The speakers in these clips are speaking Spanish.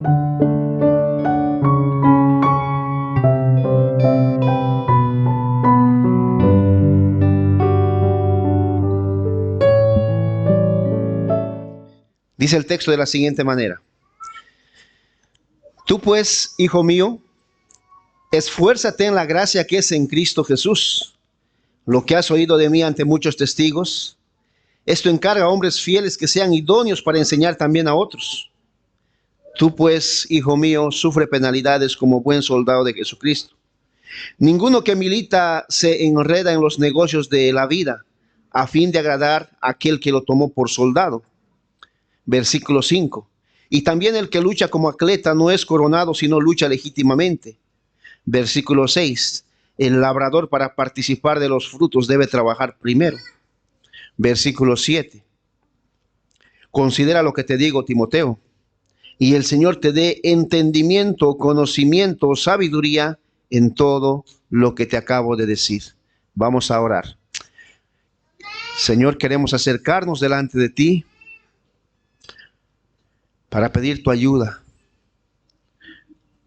Dice el texto de la siguiente manera: Tú pues, hijo mío, esfuérzate en la gracia que es en Cristo Jesús. Lo que has oído de mí ante muchos testigos, esto encarga a hombres fieles que sean idóneos para enseñar también a otros. Tú pues, hijo mío, sufre penalidades como buen soldado de Jesucristo. Ninguno que milita se enreda en los negocios de la vida a fin de agradar a aquel que lo tomó por soldado. Versículo 5. Y también el que lucha como atleta no es coronado, sino lucha legítimamente. Versículo 6. El labrador, para participar de los frutos, debe trabajar primero. Versículo 7. Considera lo que te digo, Timoteo, y el Señor te dé entendimiento, conocimiento, sabiduría en todo lo que te acabo de decir. Vamos a orar. Señor, queremos acercarnos delante de ti para pedir tu ayuda.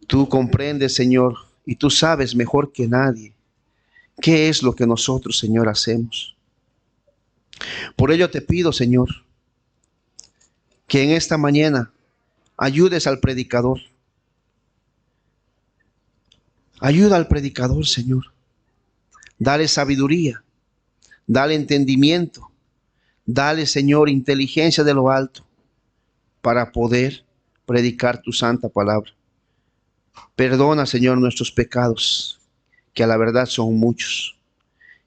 Tú comprendes, Señor, y tú sabes mejor que nadie qué es lo que nosotros, Señor, hacemos. Por ello te pido, Señor, que en esta mañana ayudes al predicador. Ayuda al predicador, Señor. Dale sabiduría, dale entendimiento, dale, Señor, inteligencia de lo alto para poder predicar tu santa palabra. Perdona, Señor, nuestros pecados, que a la verdad son muchos.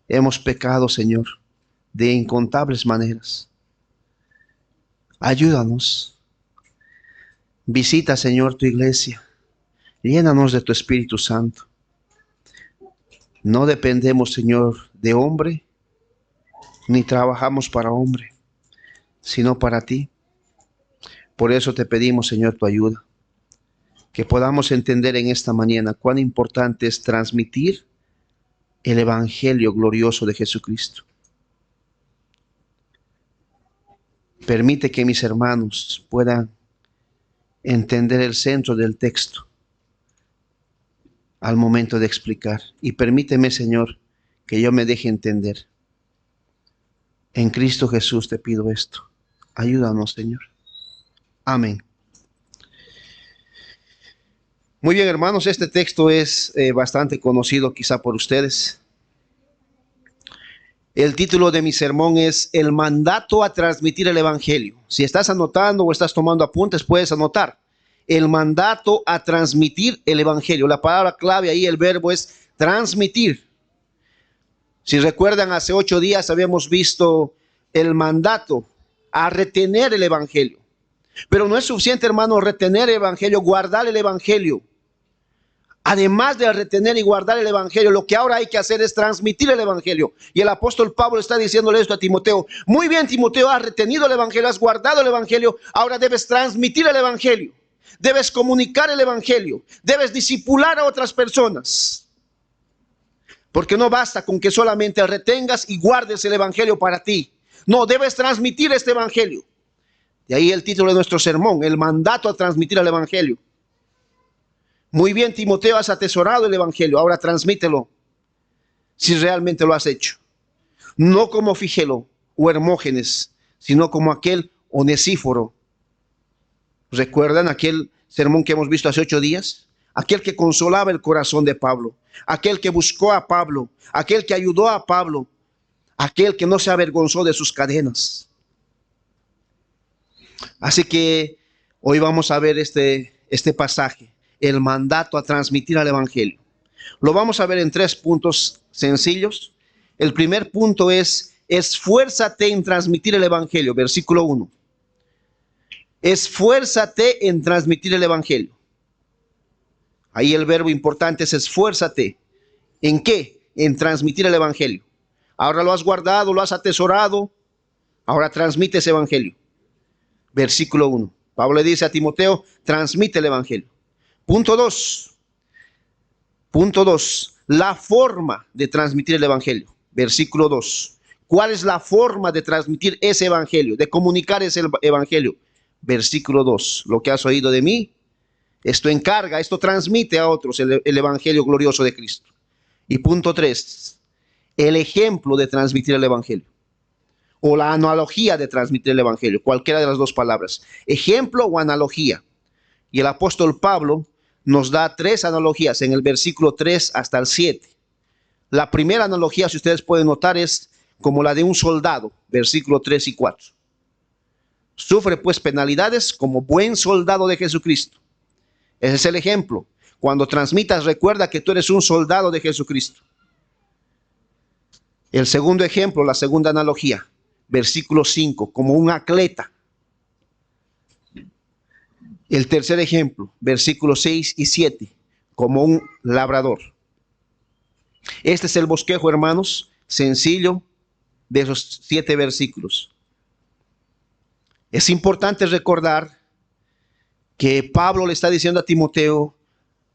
Hemos pecado, Señor, de incontables maneras. Ayúdanos. Visita, Señor, tu iglesia. Llénanos de tu Espíritu Santo. No dependemos, Señor, de hombre, ni trabajamos para hombre, sino para ti. Por eso te pedimos, Señor, tu ayuda. Que podamos entender en esta mañana cuán importante es transmitir el Evangelio glorioso de Jesucristo. Permite que mis hermanos puedan entender el centro del texto al momento de explicar. Y permíteme, Señor, que yo me deje entender. En Cristo Jesús te pido esto. Ayúdanos, Señor. Amén. Muy bien, hermanos, este texto es bastante conocido quizá por ustedes. El título de mi sermón es El mandato a transmitir el Evangelio. Si estás anotando o estás tomando apuntes, puedes anotar. El mandato a transmitir el Evangelio. La palabra clave ahí, el verbo es transmitir. Si recuerdan, hace 8 días habíamos visto el mandato a retener el Evangelio. Pero no es suficiente, hermano, retener el Evangelio, guardar el Evangelio. Además de retener y guardar el Evangelio, lo que ahora hay que hacer es transmitir el Evangelio. Y el apóstol Pablo está diciéndole esto a Timoteo. Muy bien, Timoteo, has retenido el Evangelio, has guardado el Evangelio, ahora debes transmitir el Evangelio. Debes comunicar el Evangelio, debes discipular a otras personas. Porque no basta con que solamente retengas y guardes el Evangelio para ti. No, debes transmitir este Evangelio. De ahí el título de nuestro sermón, el mandato a transmitir el Evangelio. Muy bien, Timoteo, has atesorado el Evangelio, ahora transmítelo, si realmente lo has hecho. No como Figelo o Hermógenes, sino como aquel Onesíforo. ¿Recuerdan aquel sermón que hemos visto hace 8 días? Aquel que consolaba el corazón de Pablo, aquel que buscó a Pablo, aquel que ayudó a Pablo, aquel que no se avergonzó de sus cadenas. Así que hoy vamos a ver este pasaje, el mandato a transmitir al Evangelio. Lo vamos a ver en 3 puntos sencillos. El primer punto es, esfuérzate en transmitir el Evangelio, versículo 1. Esfuérzate en transmitir el Evangelio. Ahí el verbo importante es esfuérzate. ¿En qué? En transmitir el Evangelio. Ahora lo has guardado, lo has atesorado, ahora transmite ese Evangelio. Versículo 1. Pablo le dice a Timoteo, transmite el Evangelio. Punto 2. Punto 2. La forma de transmitir el Evangelio. Versículo 2. ¿Cuál es la forma de transmitir ese Evangelio, de comunicar ese Evangelio? Versículo 2. Lo que has oído de mí Esto encarga, esto transmite a otros el evangelio glorioso de Cristo. Y punto 3, el ejemplo de transmitir el evangelio, o la analogía de transmitir el evangelio, cualquiera de las dos palabras, ejemplo o analogía. Y el apóstol Pablo nos da 3 analogías en el versículo 3 hasta el 7. La primera analogía, si ustedes pueden notar, es como la de un soldado, versículo 3 y 4. Sufre pues penalidades como buen soldado de Jesucristo. Ese es el ejemplo. Cuando transmitas, recuerda que tú eres un soldado de Jesucristo. El segundo ejemplo, la segunda analogía, versículo 5, como un atleta. El tercer ejemplo, versículos 6 y 7, como un labrador. Este es el bosquejo, hermanos, sencillo de esos 7 versículos. Es importante recordar que Pablo le está diciendo a Timoteo,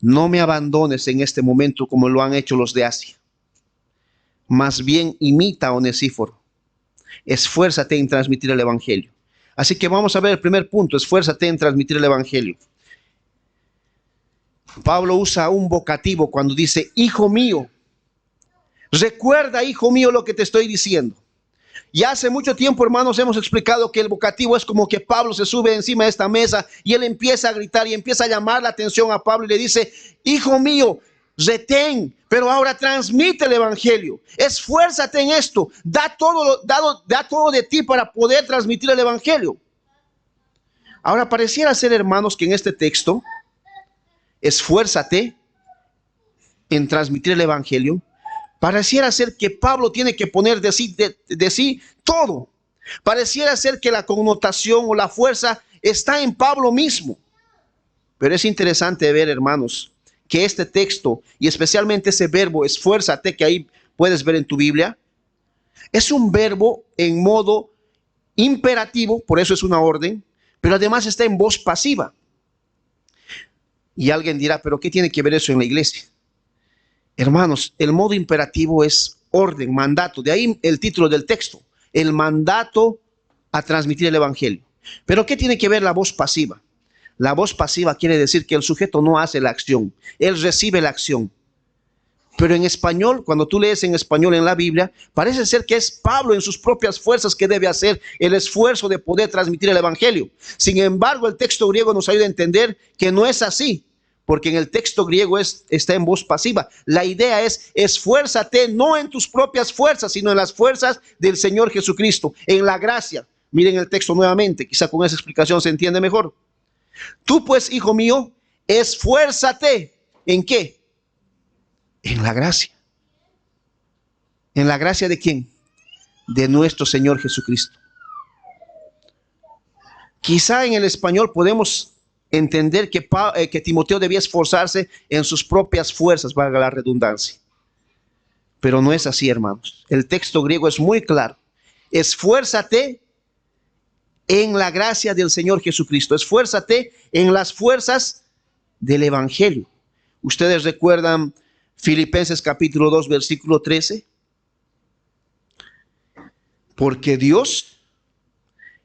no me abandones en este momento como lo han hecho los de Asia. Más bien imita a Onesíforo. Esfuérzate en transmitir el evangelio. Así que vamos a ver el primer punto, esfuérzate en transmitir el evangelio. Pablo usa un vocativo cuando dice, hijo mío. Recuerda, hijo mío, lo que te estoy diciendo. Ya hace mucho tiempo, hermanos, hemos explicado que el vocativo es como que Pablo se sube encima de esta mesa y él empieza a gritar y empieza a llamar la atención a Pablo y le dice, hijo mío, retén, pero ahora transmite el evangelio. Esfuérzate en esto. Da todo de ti para poder transmitir el evangelio. Ahora, pareciera ser, hermanos, que en este texto, esfuérzate en transmitir el evangelio. Pareciera ser que Pablo tiene que poner de sí todo. Pareciera ser que la connotación o la fuerza está en Pablo mismo. Pero es interesante ver, hermanos, que este texto y especialmente ese verbo esfuérzate que ahí puedes ver en tu Biblia, es un verbo en modo imperativo, por eso es una orden, pero además está en voz pasiva. Y alguien dirá, ¿pero qué tiene que ver eso en la iglesia? Hermanos, el modo imperativo es orden, mandato. De ahí el título del texto, el mandato a transmitir el evangelio. Pero ¿qué tiene que ver la voz pasiva? La voz pasiva quiere decir que el sujeto no hace la acción, él recibe la acción. Pero en español, cuando tú lees en español en la Biblia, parece ser que es Pablo en sus propias fuerzas que debe hacer el esfuerzo de poder transmitir el evangelio. Sin embargo, el texto griego nos ayuda a entender que no es así. Porque en el texto griego está en voz pasiva. La idea es, esfuérzate no en tus propias fuerzas, sino en las fuerzas del Señor Jesucristo, en la gracia. Miren el texto nuevamente, quizá con esa explicación se entiende mejor. Tú pues, hijo mío, esfuérzate. ¿En qué? En la gracia. ¿En la gracia de quién? De nuestro Señor Jesucristo. Quizá en el español podemos entender que Timoteo debía esforzarse en sus propias fuerzas, valga la redundancia. Pero no es así, hermanos. El texto griego es muy claro. Esfuérzate en la gracia del Señor Jesucristo. Esfuérzate en las fuerzas del evangelio. Ustedes recuerdan Filipenses capítulo 2, versículo 13. Porque Dios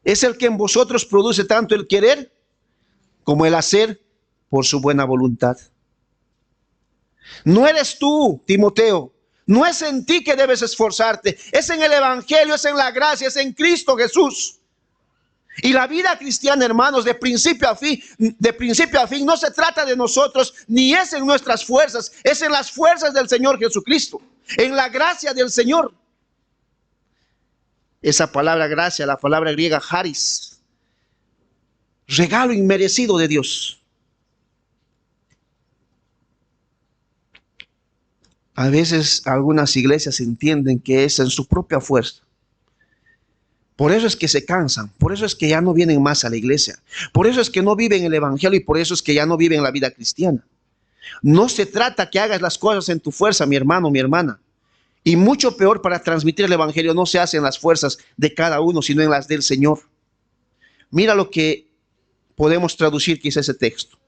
es el que en vosotros produce tanto el querer como el hacer por su buena voluntad. No eres tú, Timoteo. No es en ti que debes esforzarte. Es en el evangelio, es en la gracia, es en Cristo Jesús. Y la vida cristiana, hermanos, de principio a fin, no se trata de nosotros, ni es en nuestras fuerzas, es en las fuerzas del Señor Jesucristo, en la gracia del Señor. Esa palabra gracia, la palabra griega charis, regalo inmerecido de Dios. A veces algunas iglesias entienden que es en su propia fuerza. Por eso es que se cansan, por eso es que ya no vienen más a la iglesia, por eso es que no viven el evangelio y por eso es que ya no viven la vida cristiana. No se trata que hagas las cosas en tu fuerza, mi hermano, mi hermana. Y mucho peor, para transmitir el evangelio no se hace en las fuerzas de cada uno, sino en las del Señor. Mira lo que podemos traducir quizá ese texto.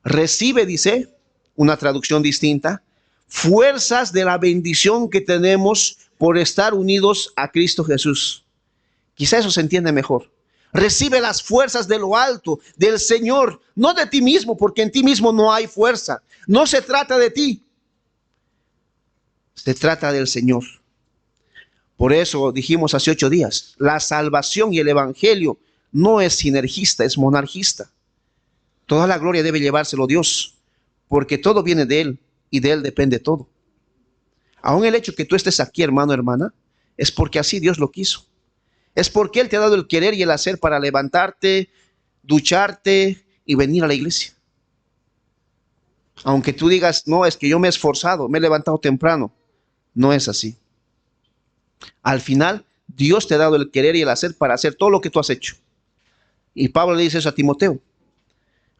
Recibe, dice, una traducción distinta, fuerzas de la bendición que tenemos por estar unidos a Cristo Jesús. Quizá eso se entiende mejor. Recibe las fuerzas de lo alto, del Señor, no de ti mismo, porque en ti mismo no hay fuerza. No se trata de ti, se trata del Señor. Por eso dijimos hace 8 días, la salvación y el evangelio no es sinergista, es monarquista. Toda la gloria debe llevárselo Dios, porque todo viene de Él y de Él depende todo. Aún el hecho que tú estés aquí, hermano, hermana, es porque así Dios lo quiso. Es porque Él te ha dado el querer y el hacer para levantarte, ducharte y venir a la iglesia. Aunque tú digas, no, es que yo me he esforzado, me he levantado temprano. No es así. Al final, Dios te ha dado el querer y el hacer para hacer todo lo que tú has hecho. Y Pablo le dice eso a Timoteo.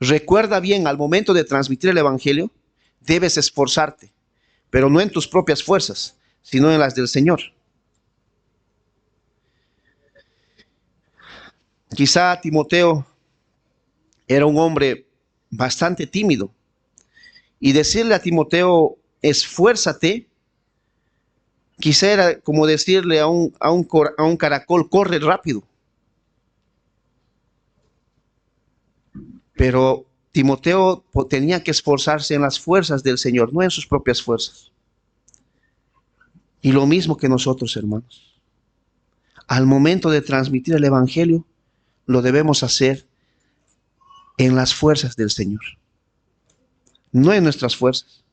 Recuerda bien, al momento de transmitir el evangelio, debes esforzarte, pero no en tus propias fuerzas, sino en las del Señor. Quizá Timoteo era un hombre bastante tímido, y decirle a Timoteo, esfuérzate, quizá era como decirle a un caracol, corre rápido. Pero Timoteo tenía que esforzarse en las fuerzas del Señor, no en sus propias fuerzas. Y lo mismo que nosotros, hermanos. Al momento de transmitir el evangelio, lo debemos hacer en las fuerzas del Señor, no en nuestras fuerzas.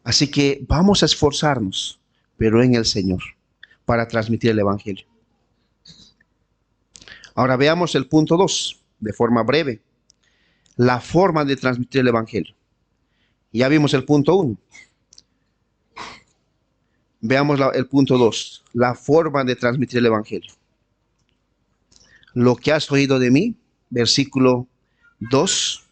Así que vamos a esforzarnos, pero en el Señor, para transmitir el evangelio. Ahora veamos el punto 2, de forma breve. La forma de transmitir el evangelio. Ya vimos el punto 1. Veamos el punto 2, la forma de transmitir el evangelio. Lo que has oído de mí, versículo 2.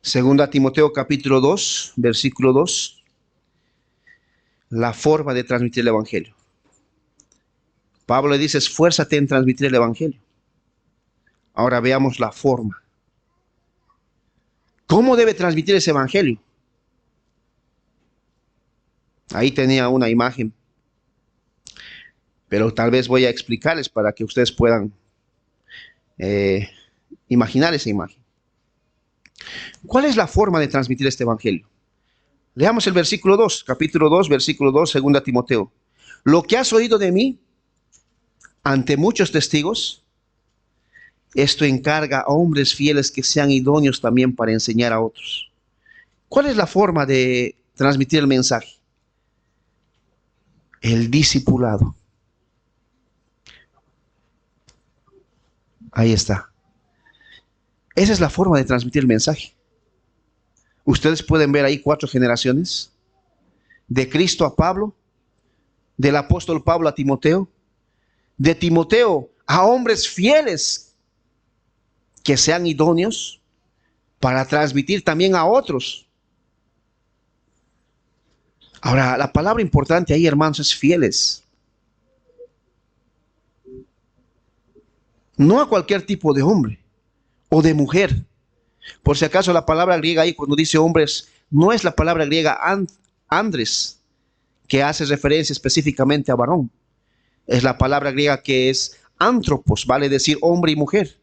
Segunda Timoteo capítulo 2, versículo 2. La forma de transmitir el evangelio. Pablo le dice, esfuérzate en transmitir el evangelio. Ahora veamos la forma. ¿Cómo debe transmitir ese evangelio? Ahí tenía una imagen, pero tal vez voy a explicarles para que ustedes puedan imaginar esa imagen. ¿Cuál es la forma de transmitir este evangelio? Leamos el versículo 2, capítulo 2, versículo 2, segunda Timoteo. Lo que has oído de mí ante muchos testigos, esto encarga a hombres fieles que sean idóneos también para enseñar a otros. ¿Cuál es la forma de transmitir el mensaje? El discipulado. Ahí está. Esa es la forma de transmitir el mensaje. Ustedes pueden ver ahí 4 generaciones. De Cristo a Pablo, del apóstol Pablo a Timoteo, de Timoteo a hombres fieles que sean idóneos para transmitir también a otros. Ahora, la palabra importante ahí, hermanos, es fieles. No a cualquier tipo de hombre o de mujer. Por si acaso la palabra griega ahí cuando dice hombres, no es la palabra griega andres, que hace referencia específicamente a varón. Es la palabra griega que es antropos, vale decir hombre y mujer.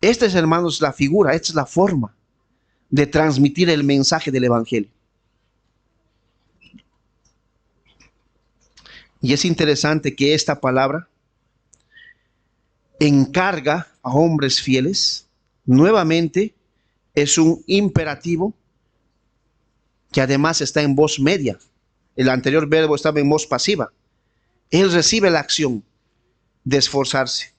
Esta es, hermanos, la figura, esta es la forma de transmitir el mensaje del evangelio. Y es interesante que esta palabra encarga a hombres fieles. Nuevamente es un imperativo que además está en voz media. El anterior verbo estaba en voz pasiva. Él recibe la acción de esforzarse,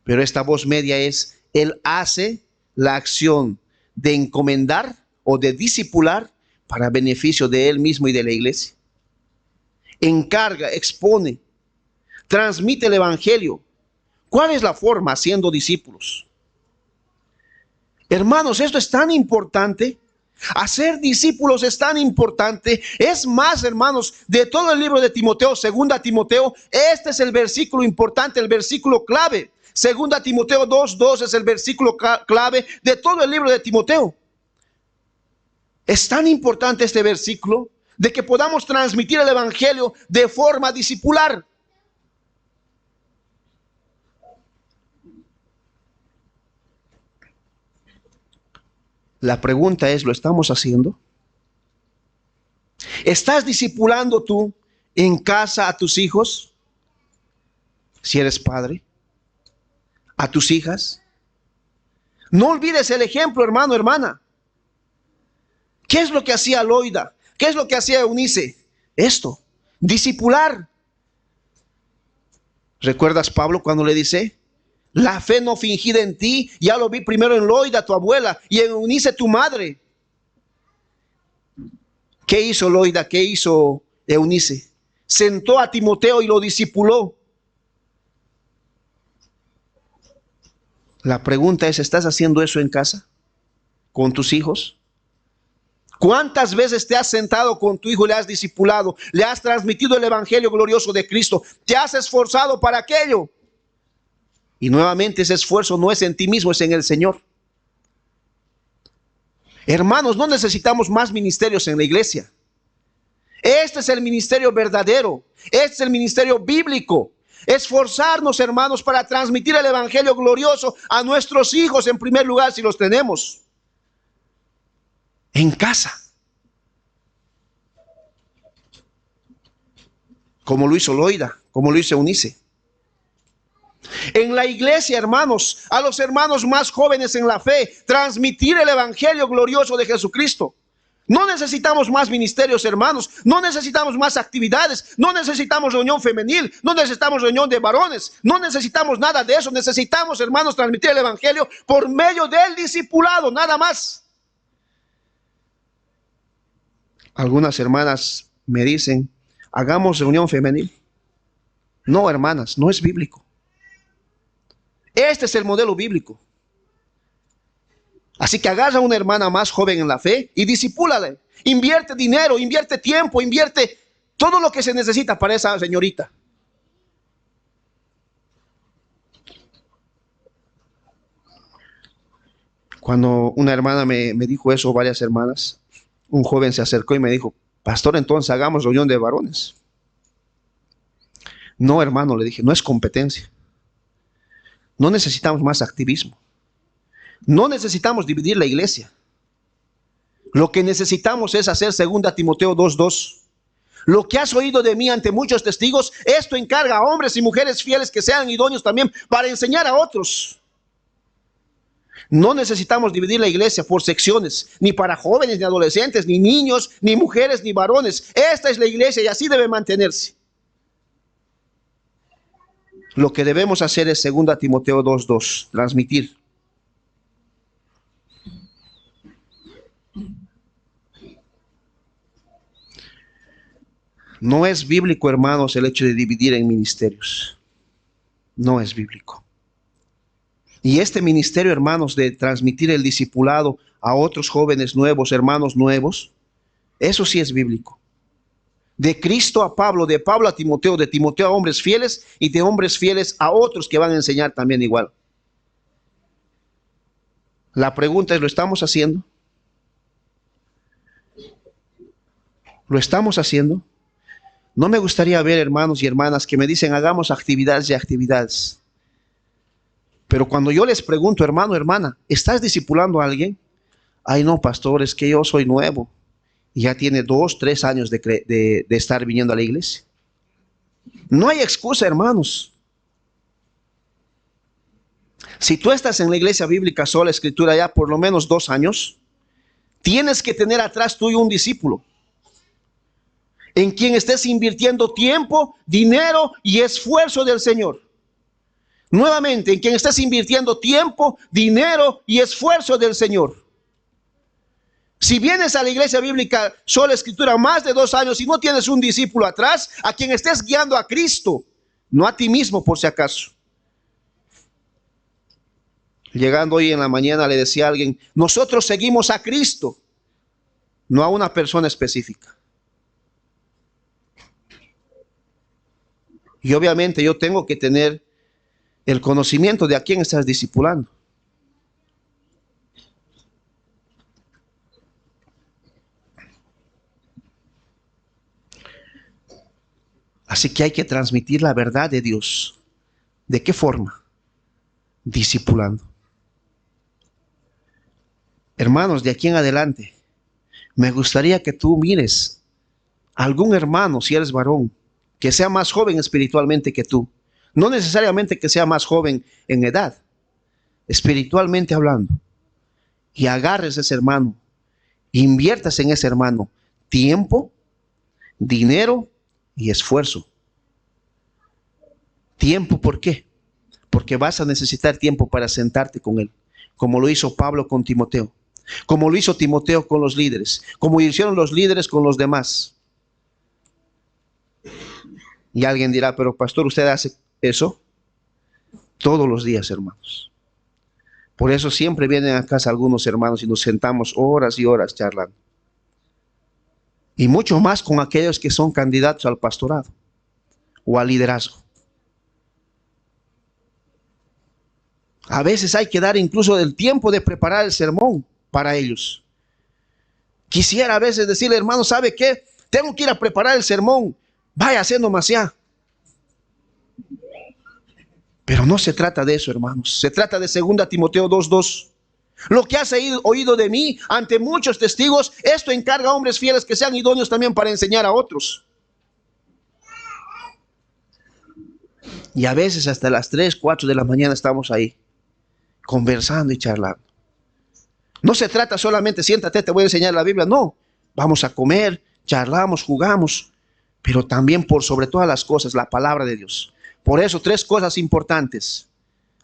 pero esta voz media es, él hace la acción de encomendar o de discipular para beneficio de él mismo y de la iglesia. Encarga, expone, transmite el evangelio. ¿Cuál es la forma? Haciendo discípulos. Hermanos, esto es tan importante. Hacer discípulos es tan importante. Es más, hermanos, de todo el libro de Timoteo, segunda Timoteo, este es el versículo importante, el versículo clave. Segunda Timoteo 2:2 es el versículo clave de todo el libro de Timoteo. Es tan importante este versículo de que podamos transmitir el evangelio de forma discipular. La pregunta es, ¿lo estamos haciendo? ¿Estás discipulando tú en casa a tus hijos? Si eres padre, a tus hijas. No olvides el ejemplo, hermano, hermana. ¿Qué es lo que hacía Loida? ¿Qué es lo que hacía Eunice? Esto, discipular. ¿Recuerdas Pablo cuando le dice? La fe no fingida en ti, ya lo vi primero en Loida, tu abuela, y en Eunice, tu madre. ¿Qué hizo Loida? ¿Qué hizo Eunice? Sentó a Timoteo y lo discipuló. La pregunta es, ¿estás haciendo eso en casa? ¿Con tus hijos? ¿Cuántas veces te has sentado con tu hijo y le has discipulado? ¿Le has transmitido el evangelio glorioso de Cristo? ¿Te has esforzado para aquello? Y nuevamente ese esfuerzo no es en ti mismo, es en el Señor. Hermanos, no necesitamos más ministerios en la iglesia. Este es el ministerio verdadero. Este es el ministerio bíblico. Esforzarnos, hermanos, para transmitir el evangelio glorioso a nuestros hijos en primer lugar, si los tenemos. En casa. Como lo hizo Loida, como lo hizo Eunice. En la iglesia, hermanos, a los hermanos más jóvenes en la fe, transmitir el evangelio glorioso de Jesucristo. No necesitamos más ministerios, hermanos. No necesitamos más actividades. No necesitamos reunión femenil. No necesitamos reunión de varones. No necesitamos nada de eso. Necesitamos, hermanos, transmitir el evangelio por medio del discipulado, nada más. Algunas hermanas me dicen, hagamos reunión femenil. No, hermanas, no es bíblico. Este es el modelo bíblico. Así que agarra a una hermana más joven en la fe y discipúlale. Invierte dinero, invierte tiempo, invierte todo lo que se necesita para esa señorita. Cuando una hermana me dijo eso, varias hermanas, un joven se acercó y me dijo, pastor, entonces hagamos reunión de varones. No, hermano, le dije, no es competencia. No necesitamos más activismo. No necesitamos dividir la iglesia. Lo que necesitamos es hacer 2 Timoteo 2:2. Lo que has oído de mí ante muchos testigos, esto encarga a hombres y mujeres fieles que sean idóneos también para enseñar a otros. No necesitamos dividir la iglesia por secciones, ni para jóvenes, ni adolescentes, ni niños, ni mujeres, ni varones. Esta es la iglesia y así debe mantenerse. Lo que debemos hacer es 2 Timoteo 2:2, transmitir. No es bíblico, hermanos, el hecho de dividir en ministerios. No es bíblico. Y este ministerio, hermanos, de transmitir el discipulado a otros jóvenes nuevos, hermanos nuevos, eso sí es bíblico. De Cristo a Pablo, de Pablo a Timoteo, de Timoteo a hombres fieles y de hombres fieles a otros que van a enseñar también igual. La pregunta es, ¿lo estamos haciendo? ¿Lo estamos haciendo? No me gustaría ver hermanos y hermanas que me dicen hagamos actividades y actividades. Pero cuando yo les pregunto, hermano, hermana, ¿estás discipulando a alguien? Ay, no, pastor, es que yo soy nuevo. Y ya tiene 2, 3 años de estar viniendo a la iglesia. No hay excusa, hermanos. Si tú estás en la iglesia bíblica sola, escritura ya por lo menos 2 años, tienes que tener atrás tuyo un discípulo en quien estés invirtiendo tiempo, dinero y esfuerzo del Señor. Nuevamente, en quien estés invirtiendo tiempo, dinero y esfuerzo del Señor. Si vienes a la iglesia bíblica sola escritura más de 2 años y no tienes un discípulo atrás, a quien estés guiando a Cristo, no a ti mismo por si acaso. Llegando hoy en la mañana le decía a alguien, nosotros seguimos a Cristo, no a una persona específica. Y obviamente yo tengo que tener el conocimiento de a quién estás discipulando. Así que hay que transmitir la verdad de Dios. ¿De qué forma? Discipulando. Hermanos, de aquí en adelante, me gustaría que tú mires a algún hermano, si eres varón, que sea más joven espiritualmente que tú. No necesariamente que sea más joven en edad, espiritualmente hablando. Y agarres a ese hermano, inviertas en ese hermano tiempo, dinero y esfuerzo. Tiempo, ¿por qué? Porque vas a necesitar tiempo para sentarte con él, como lo hizo Pablo con Timoteo, como lo hizo Timoteo con los líderes, como hicieron los líderes con los demás. Y alguien dirá, pero pastor, ¿usted hace eso? Todos los días, hermanos. Por eso siempre vienen a casa algunos hermanos y nos sentamos horas y horas charlando. Y mucho más con aquellos que son candidatos al pastorado o al liderazgo. A veces hay que dar incluso el tiempo de preparar el sermón para ellos. Quisiera a veces decirle, hermano, ¿sabe qué? Tengo que ir a preparar el sermón. Vaya haciendo más ya. Pero no se trata de eso, hermanos. Se trata de 2 Timoteo 2:2. Lo que has oído de mí ante muchos testigos, esto encarga a hombres fieles que sean idóneos también para enseñar a otros. Y a veces hasta las 3, 4 de la mañana estamos ahí, conversando y charlando. No se trata solamente, siéntate, te voy a enseñar la Biblia. No, vamos a comer, charlamos, jugamos, pero también por sobre todas las cosas, la palabra de Dios. Por eso, 3 cosas importantes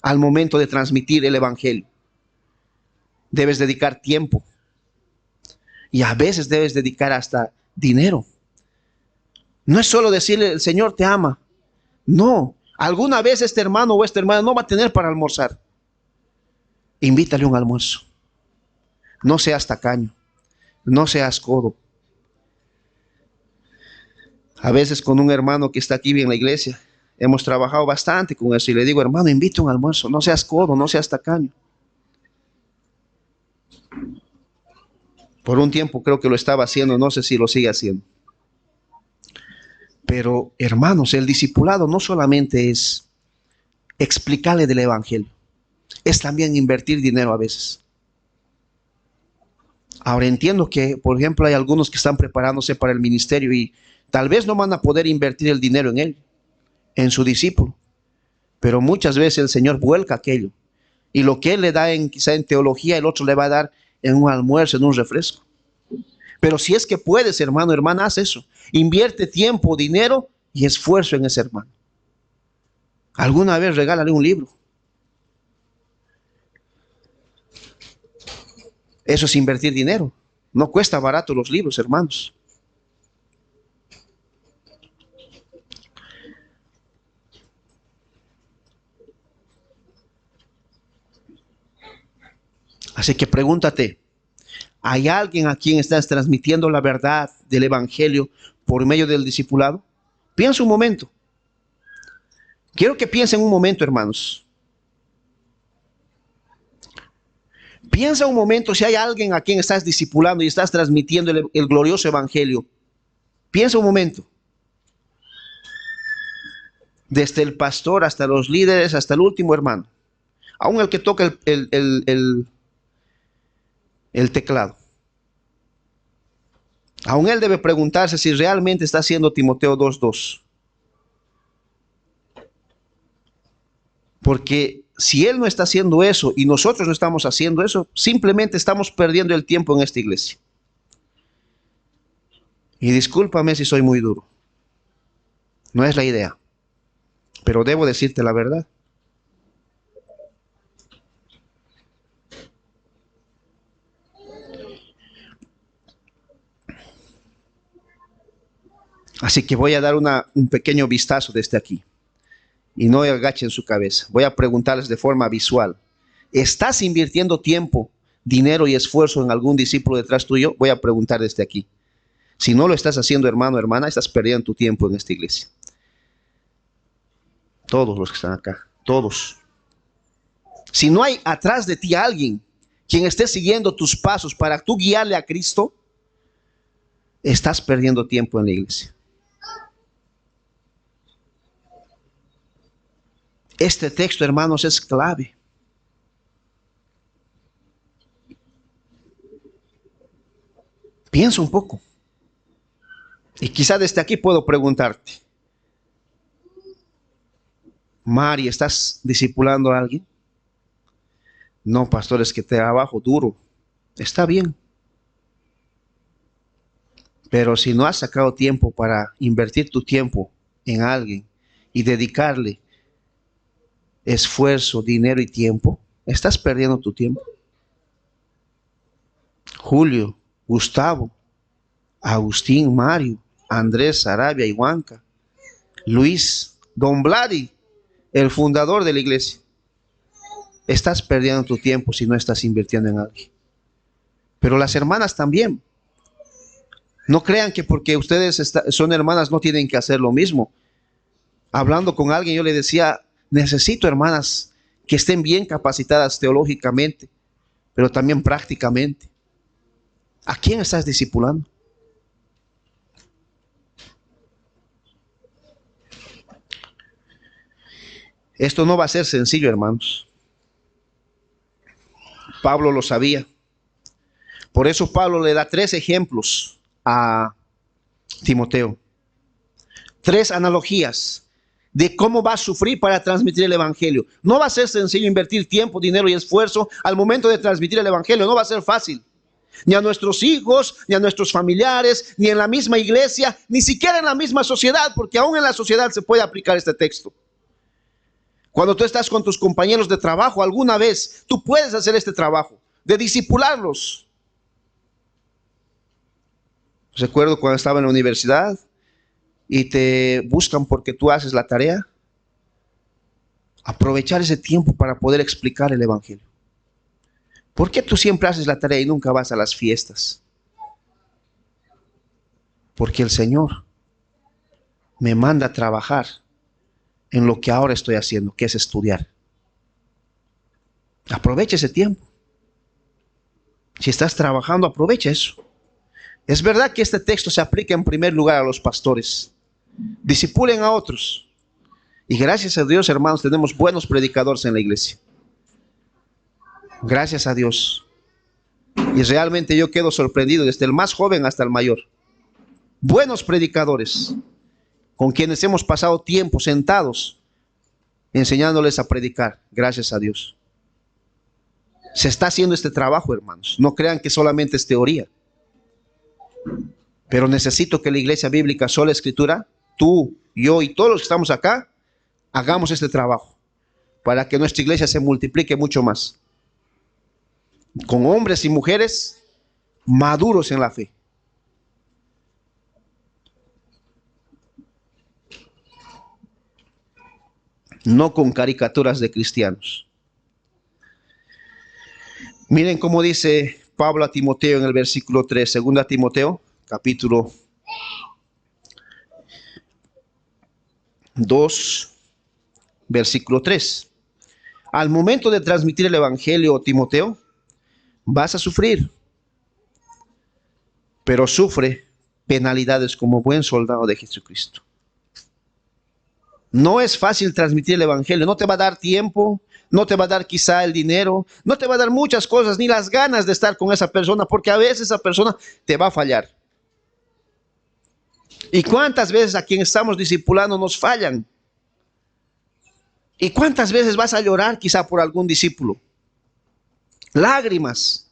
al momento de transmitir el evangelio. Debes dedicar tiempo y a veces debes dedicar hasta dinero. No es solo decirle, el Señor te ama. No, alguna vez este hermano o esta hermana no va a tener para almorzar. Invítale un almuerzo. No seas tacaño, no seas codo. A veces con un hermano que está aquí en la iglesia, hemos trabajado bastante con eso y le digo, hermano, invita un almuerzo, no seas codo, no seas tacaño. Por un tiempo creo que lo estaba haciendo, no sé si lo sigue haciendo. Pero, hermanos, el discipulado no solamente es explicarle del evangelio, es también invertir dinero a veces. Ahora entiendo que, por ejemplo, hay algunos que están preparándose para el ministerio y tal vez no van a poder invertir el dinero en él, en su discípulo. Pero muchas veces el Señor vuelca aquello. Y lo que Él le da quizá en teología, el otro le va a dar en un almuerzo, en un refresco. Pero si es que puedes, hermano, hermana, haz eso. Invierte tiempo, dinero y esfuerzo en ese hermano. Alguna vez regálale un libro. Eso es invertir dinero. No cuesta barato los libros, hermanos. Así que pregúntate, ¿hay alguien a quien estás transmitiendo la verdad del evangelio por medio del discipulado? Piensa un momento. Quiero que piensen un momento, hermanos. Piensa un momento si hay alguien a quien estás discipulando y estás transmitiendo el glorioso evangelio. Piensa un momento. Desde el pastor hasta los líderes, hasta el último hermano. Aún el que toca el teclado. Aún él debe preguntarse si realmente está haciendo Timoteo 2:2. Porque si él no está haciendo eso y nosotros no estamos haciendo eso, simplemente estamos perdiendo el tiempo en esta iglesia. Y discúlpame si soy muy duro. No es la idea. Pero debo decirte la verdad. Así que voy a dar un pequeño vistazo desde aquí. Y no agachen su cabeza. Voy a preguntarles de forma visual. ¿Estás invirtiendo tiempo, dinero y esfuerzo en algún discípulo detrás tuyo? Voy a preguntar desde aquí. Si no lo estás haciendo, hermano o hermana, estás perdiendo tu tiempo en esta iglesia. Todos los que están acá, todos. Si no hay atrás de ti alguien quien esté siguiendo tus pasos para tú guiarle a Cristo, estás perdiendo tiempo en la iglesia. Este texto, hermanos, es clave. Piensa un poco. Y quizá desde aquí puedo preguntarte, Mari, ¿estás discipulando a alguien? No, pastor, es que trabajo duro. Está bien. Pero si no has sacado tiempo para invertir tu tiempo en alguien y dedicarle esfuerzo, dinero y tiempo, estás perdiendo tu tiempo. Julio, Gustavo, Agustín, Mario, Andrés, Sarabia, Iwanka, Luis, Don Vladi, el fundador de la iglesia. Estás perdiendo tu tiempo si no estás invirtiendo en alguien. Pero las hermanas también. No crean que porque ustedes son hermanas no tienen que hacer lo mismo. Hablando con alguien, yo le decía, necesito hermanas que estén bien capacitadas teológicamente, pero también prácticamente. ¿A quién estás discipulando? Esto no va a ser sencillo, hermanos. Pablo lo sabía. Por eso Pablo le da 3 ejemplos a Timoteo. 3 analogías de cómo va a sufrir para transmitir el evangelio. No va a ser sencillo invertir tiempo, dinero y esfuerzo al momento de transmitir el evangelio. No va a ser fácil. Ni a nuestros hijos, ni a nuestros familiares, ni en la misma iglesia, ni siquiera en la misma sociedad, porque aún en la sociedad se puede aplicar este texto. Cuando tú estás con tus compañeros de trabajo, alguna vez tú puedes hacer este trabajo de discipularlos. Recuerdo cuando estaba en la universidad y te buscan porque tú haces la tarea. Aprovechar ese tiempo para poder explicar el evangelio. ¿Por qué tú siempre haces la tarea y nunca vas a las fiestas? Porque el Señor me manda a trabajar en lo que ahora estoy haciendo, que es estudiar. Aprovecha ese tiempo. Si estás trabajando, aprovecha eso. Es verdad que este texto se aplica en primer lugar a los pastores. Discipulen a otros. Y gracias a Dios, hermanos, tenemos buenos predicadores en la iglesia. Gracias a Dios. Y realmente yo quedo sorprendido, desde el más joven hasta el mayor. Buenos predicadores, con quienes hemos pasado tiempo sentados, enseñándoles a predicar. Gracias a Dios. Se está haciendo este trabajo, hermanos. No crean que solamente es teoría. Pero necesito que la iglesia bíblica Sola Escritura, tú, yo y todos los que estamos acá, hagamos este trabajo para que nuestra iglesia se multiplique mucho más. Con hombres y mujeres maduros en la fe. No con caricaturas de cristianos. Miren cómo dice Pablo a Timoteo en el versículo 3, 2 Timoteo, capítulo 2, versículo 3. Al momento de transmitir el evangelio, Timoteo, vas a sufrir, pero sufre penalidades como buen soldado de Jesucristo. No es fácil transmitir el evangelio, no te va a dar tiempo, no te va a dar quizá el dinero, no te va a dar muchas cosas, ni las ganas de estar con esa persona, porque a veces esa persona te va a fallar. ¿Y cuántas veces a quien estamos discipulando nos fallan? ¿Y cuántas veces vas a llorar quizá por algún discípulo? Lágrimas,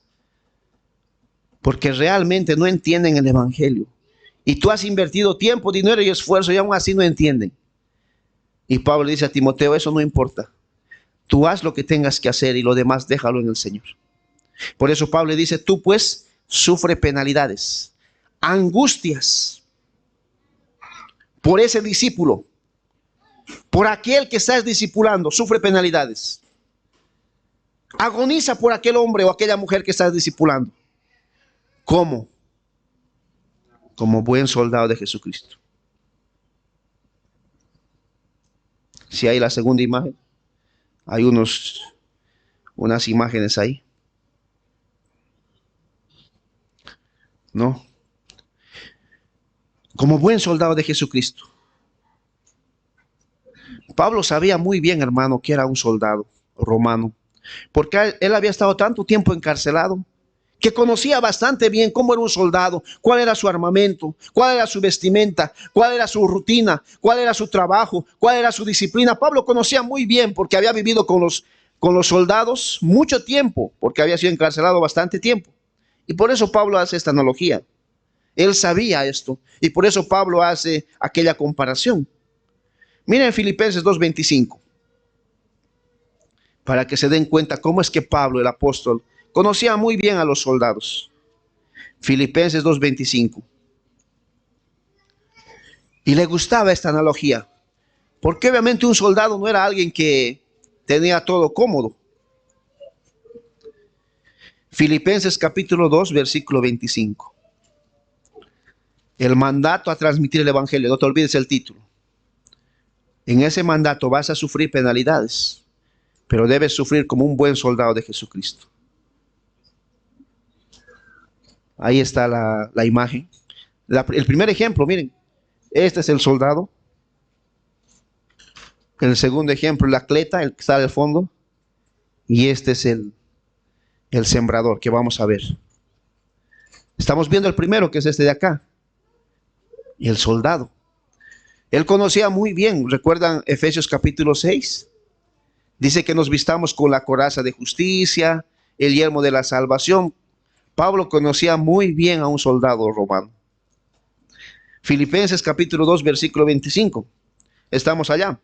porque realmente no entienden el evangelio. Y tú has invertido tiempo, dinero y esfuerzo y aún así no entienden. Y Pablo dice a Timoteo, eso no importa. Tú haz lo que tengas que hacer y lo demás déjalo en el Señor. Por eso Pablo dice, tú pues sufre penalidades, angustias por ese discípulo, por aquel que estás discipulando, sufre penalidades. Agoniza por aquel hombre o aquella mujer que estás discipulando. ¿Cómo? Como buen soldado de Jesucristo. Si hay la segunda imagen, hay unas imágenes ahí. No. Como buen soldado de Jesucristo. Pablo sabía muy bien, hermano, que era un soldado romano, porque él había estado tanto tiempo encarcelado, que conocía bastante bien cómo era un soldado, cuál era su armamento, cuál era su vestimenta, cuál era su rutina, cuál era su trabajo, cuál era su disciplina. Pablo conocía muy bien porque había vivido con los soldados mucho tiempo, porque había sido encarcelado bastante tiempo. Y por eso Pablo hace esta analogía. Él sabía esto y por eso Pablo hace aquella comparación. Miren Filipenses 2:25, para que se den cuenta cómo es que Pablo, el apóstol, conocía muy bien a los soldados. Filipenses 2:25. Y le gustaba esta analogía, porque obviamente un soldado no era alguien que tenía todo cómodo. Filipenses capítulo 2, versículo 25. El mandato a transmitir el evangelio, no te olvides el título. En ese mandato vas a sufrir penalidades, pero debes sufrir como un buen soldado de Jesucristo. Ahí está la imagen. El primer ejemplo, miren, este es el soldado. El segundo ejemplo, el atleta, el que está al fondo. Y este es el sembrador que vamos a ver. Estamos viendo el primero, que es este de acá. Y el soldado. Él conocía muy bien, ¿recuerdan Efesios capítulo 6? Dice que nos vistamos con la coraza de justicia, el yelmo de la salvación. Pablo conocía muy bien a un soldado romano. Filipenses capítulo 2, versículo 25. Estamos allá.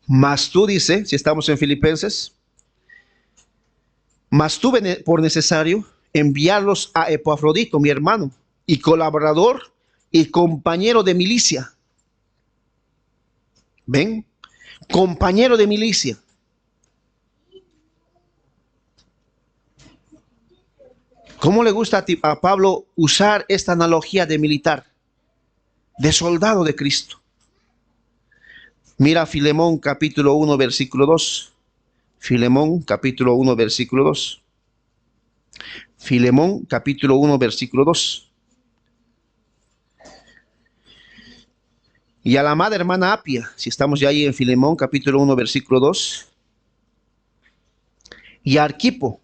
Mas tú, dice, si estamos en Filipenses, mas tuve por necesario enviarlos a Epafrodito, mi hermano, y colaborador y compañero de milicia. ¿Ven? Compañero de milicia. ¿Cómo le gusta a Pablo usar esta analogía de militar, de soldado de Cristo? Mira Filemón capítulo 1, versículo 2. Filemón capítulo 1, versículo 2. Filemón capítulo 1, versículo 2. Y a la amada hermana Apia, si estamos ya ahí en Filemón capítulo 1, versículo 2. Y a Arquipo,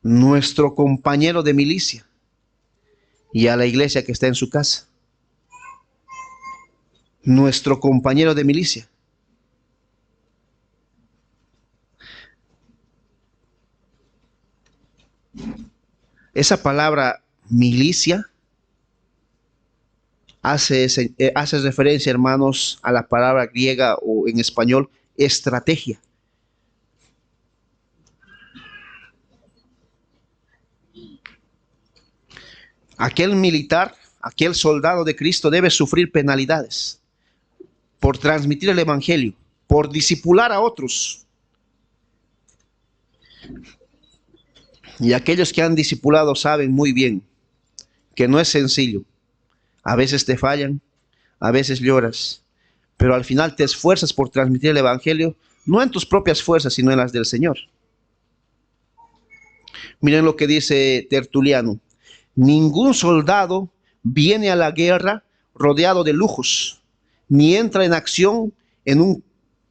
nuestro compañero de milicia, y a la iglesia que está en su casa. Nuestro compañero de milicia. Esa palabra milicia hace referencia, hermanos, a la palabra griega o en español, estrategia. Aquel militar, aquel soldado de Cristo debe sufrir penalidades por transmitir el evangelio, por discipular a otros. Y aquellos que han discipulado saben muy bien que no es sencillo. A veces te fallan, a veces lloras, pero al final te esfuerzas por transmitir el evangelio, no en tus propias fuerzas, sino en las del Señor. Miren lo que dice Tertuliano. Ningún soldado viene a la guerra rodeado de lujos, ni entra en acción en un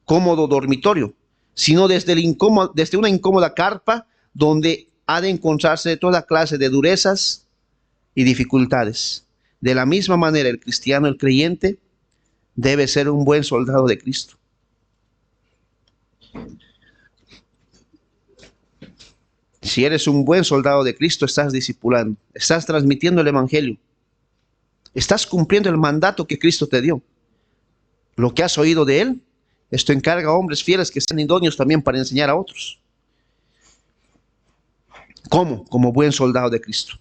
cómodo dormitorio, sino desde una incómoda carpa donde ha de encontrarse toda clase de durezas y dificultades. De la misma manera, el cristiano, el creyente, debe ser un buen soldado de Cristo. Si eres un buen soldado de Cristo, estás discipulando, estás transmitiendo el evangelio, estás cumpliendo el mandato que Cristo te dio. Lo que has oído de Él, esto encarga a hombres fieles que sean idóneos también para enseñar a otros. ¿Cómo? Como buen soldado de Cristo.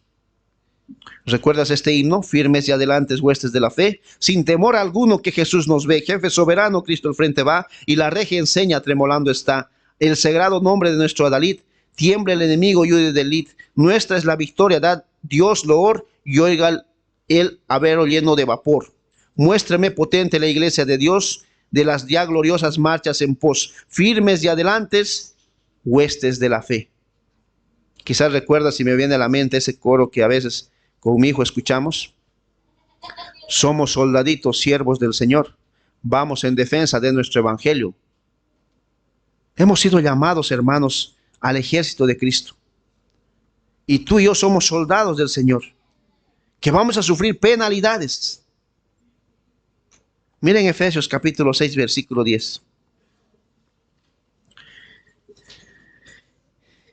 ¿Recuerdas este himno? Firmes y adelantes huestes de la fe, sin temor alguno que Jesús nos ve. Jefe soberano, Cristo al frente va, y la regia enseña, tremolando está. El sagrado nombre de nuestro adalid, tiemble el enemigo y huye del lid. Nuestra es la victoria, dad Dios loor, y oiga el habero lleno de vapor. Muéstrame potente la iglesia de Dios, de las ya gloriosas marchas en pos, firmes y adelantes huestes de la fe. Quizás recuerdas, si me viene a la mente, ese coro que a veces con mi hijo escuchamos. Somos soldaditos, siervos del Señor. vamos en defensa de nuestro evangelio. Hemos sido llamados, hermanos, al ejército de Cristo. Y tú y yo somos soldados del Señor, que vamos a sufrir penalidades. Miren Efesios capítulo 6, versículo 10.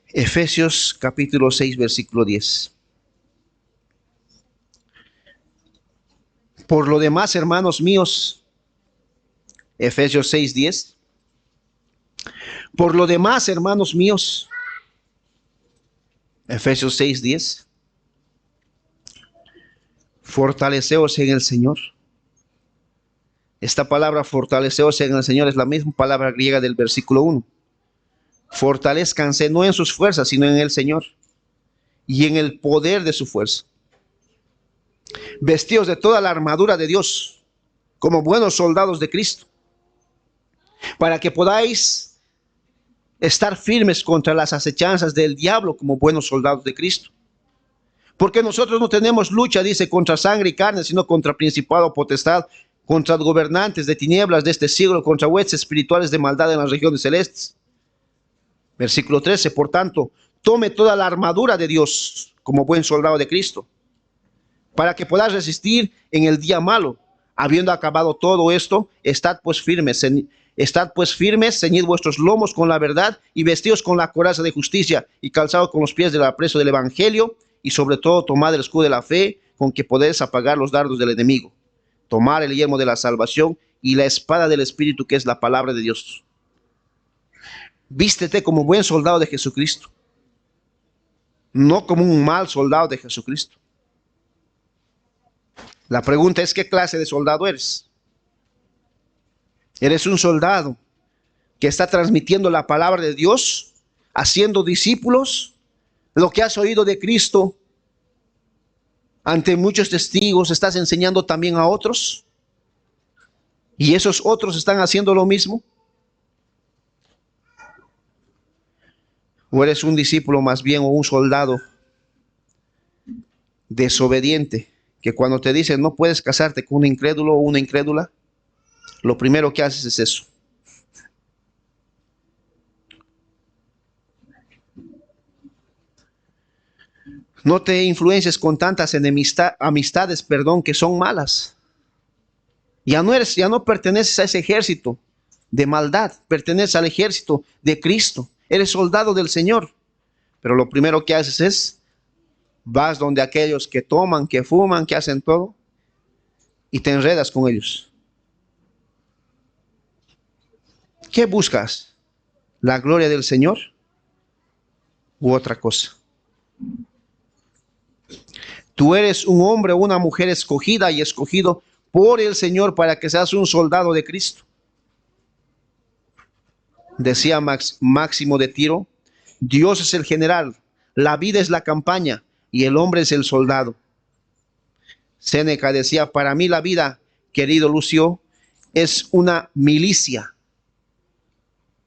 Efesios capítulo 6, versículo 10. Por lo demás, hermanos míos, Efesios 6, 10. Por lo demás, hermanos míos, Efesios 6, 10. Fortaleceos en el Señor. Esta palabra fortaleceos en el Señor es la misma palabra griega del versículo 1. Fortalezcanse no en sus fuerzas, sino en el Señor y en el poder de su fuerza. Vestidos de toda la armadura de Dios, como buenos soldados de Cristo, para que podáis estar firmes contra las acechanzas del diablo como buenos soldados de Cristo. Porque nosotros no tenemos lucha, dice, contra sangre y carne, sino contra principado, potestad, contra gobernantes de tinieblas de este siglo, contra huestes espirituales de maldad en las regiones celestes. Versículo 13, por tanto, tome toda la armadura de Dios como buen soldado de Cristo, para que puedas resistir en el día malo. Habiendo acabado todo esto, estad pues firmes, ceñid vuestros lomos con la verdad y vestidos con la coraza de justicia y calzados con los pies del apresto del evangelio, y sobre todo tomad el escudo de la fe con que podéis apagar los dardos del enemigo. Tomar el yelmo de la salvación y la espada del Espíritu, que es la palabra de Dios. Vístete como buen soldado de Jesucristo, no como un mal soldado de Jesucristo. La pregunta es, ¿qué clase de soldado eres? ¿Eres un soldado que está transmitiendo la palabra de Dios, haciendo discípulos, lo que has oído de Cristo ante muchos testigos, estás enseñando también a otros? ¿Y esos otros están haciendo lo mismo? ¿O eres un discípulo más bien, o un soldado desobediente, que cuando te dicen no puedes casarte con un incrédulo o una incrédula, lo primero que haces es eso? No te influencies con tantas amistades, que son malas. Ya no perteneces a ese ejército de maldad, perteneces al ejército de Cristo. Eres soldado del Señor. Pero lo primero que haces es, vas donde aquellos que toman, que fuman, que hacen todo, y te enredas con ellos. ¿Qué buscas? ¿La gloria del Señor u otra cosa? Tú eres un hombre o una mujer escogida y escogido por el Señor para que seas un soldado de Cristo. Decía Máximo de Tiro, Dios es el general, la vida es la campaña y el hombre es el soldado. Séneca decía, para mí la vida, querido Lucio, es una milicia,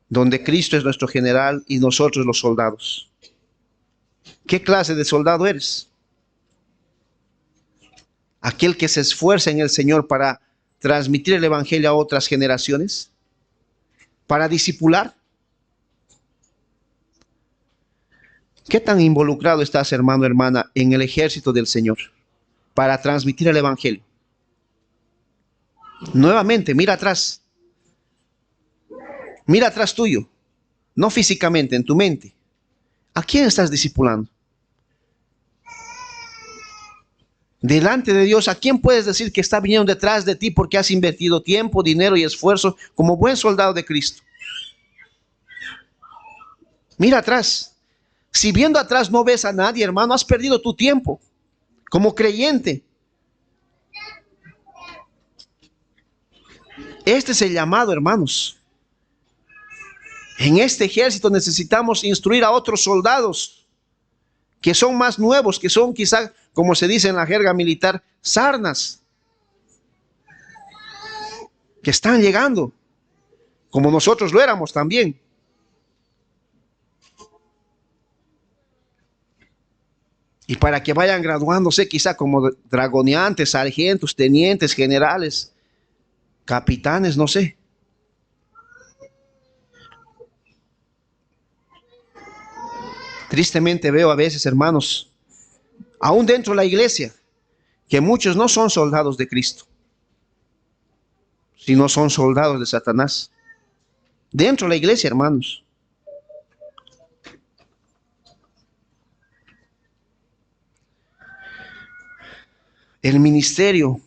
donde Cristo es nuestro general y nosotros los soldados. ¿Qué clase de soldado eres? Aquel que se esfuerza en el Señor para transmitir el evangelio a otras generaciones, para discipular. ¿Qué tan involucrado estás, hermano, hermana, en el ejército del Señor para transmitir el evangelio? Nuevamente, mira atrás tuyo, no físicamente, en tu mente. ¿A quién estás discipulando? Delante de Dios, ¿a quién puedes decir que está viniendo detrás de ti porque has invertido tiempo, dinero y esfuerzo como buen soldado de Cristo? Mira atrás. Si viendo atrás no ves a nadie, hermano, has perdido tu tiempo como creyente. Este es el llamado, hermanos. En este ejército necesitamos instruir a otros soldados que son más nuevos, que son quizá, como se dice en la jerga militar, sarnas, que están llegando, como nosotros lo éramos también. Y para que vayan graduándose quizá como dragoneantes, sargentos, tenientes, generales, capitanes, no sé. Tristemente veo a veces, hermanos, aún dentro de la iglesia, que muchos no son soldados de Cristo, sino son soldados de Satanás. Dentro de la iglesia, hermanos. El ministerio,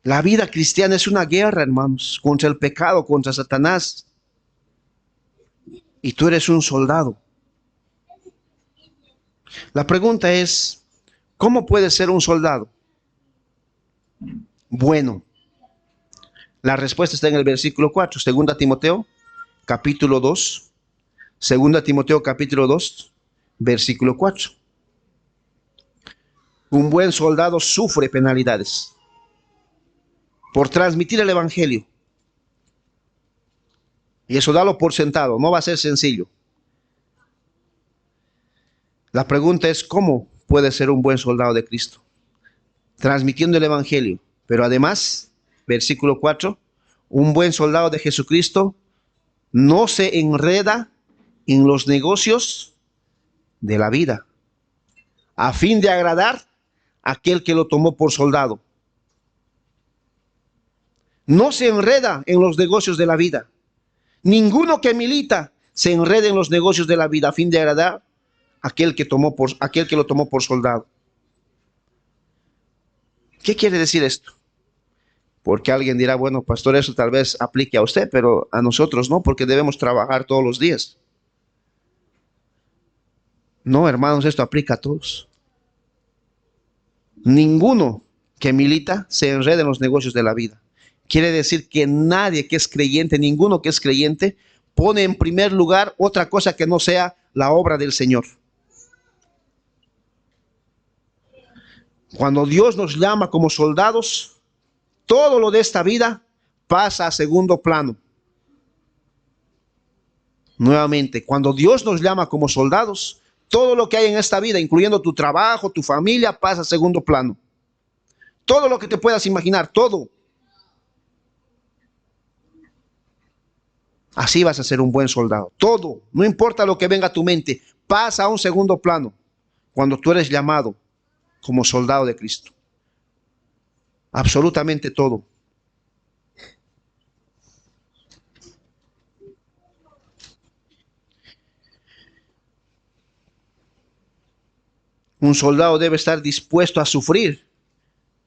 la vida cristiana es una guerra, hermanos, contra el pecado, contra Satanás. Y tú eres un soldado. La pregunta es, ¿cómo puedes ser un soldado? Bueno, la respuesta está en el versículo 4, 2 Timoteo, capítulo 2, 2 Timoteo, capítulo 2, versículo 4. Un buen soldado sufre penalidades por transmitir el evangelio. Y eso dalo por sentado, no va a ser sencillo. La pregunta es, ¿cómo puede ser un buen soldado de Cristo? Transmitiendo el evangelio. Pero además, versículo 4, un buen soldado de Jesucristo no se enreda en los negocios de la vida, a fin de agradar a aquel que lo tomó por soldado. No se enreda en los negocios de la vida. Ninguno que milita se enreda en los negocios de la vida a fin de agradar a aquel que lo tomó por soldado. ¿Qué quiere decir esto? Porque alguien dirá, bueno, pastor, eso tal vez aplique a usted, pero a nosotros no, porque debemos trabajar todos los días. No, hermanos, esto aplica a todos. Ninguno que milita se enreda en los negocios de la vida. Quiere decir que nadie que es creyente, ninguno que es creyente, pone en primer lugar otra cosa que no sea la obra del Señor. Cuando Dios nos llama como soldados, todo lo de esta vida pasa a segundo plano. Nuevamente, cuando Dios nos llama como soldados, todo lo que hay en esta vida, incluyendo tu trabajo, tu familia, pasa a segundo plano. Todo lo que te puedas imaginar, todo. Así vas a ser un buen soldado. Todo, no importa lo que venga a tu mente, pasa a un segundo plano cuando tú eres llamado como soldado de Cristo. Absolutamente todo. Un soldado debe estar dispuesto a sufrir,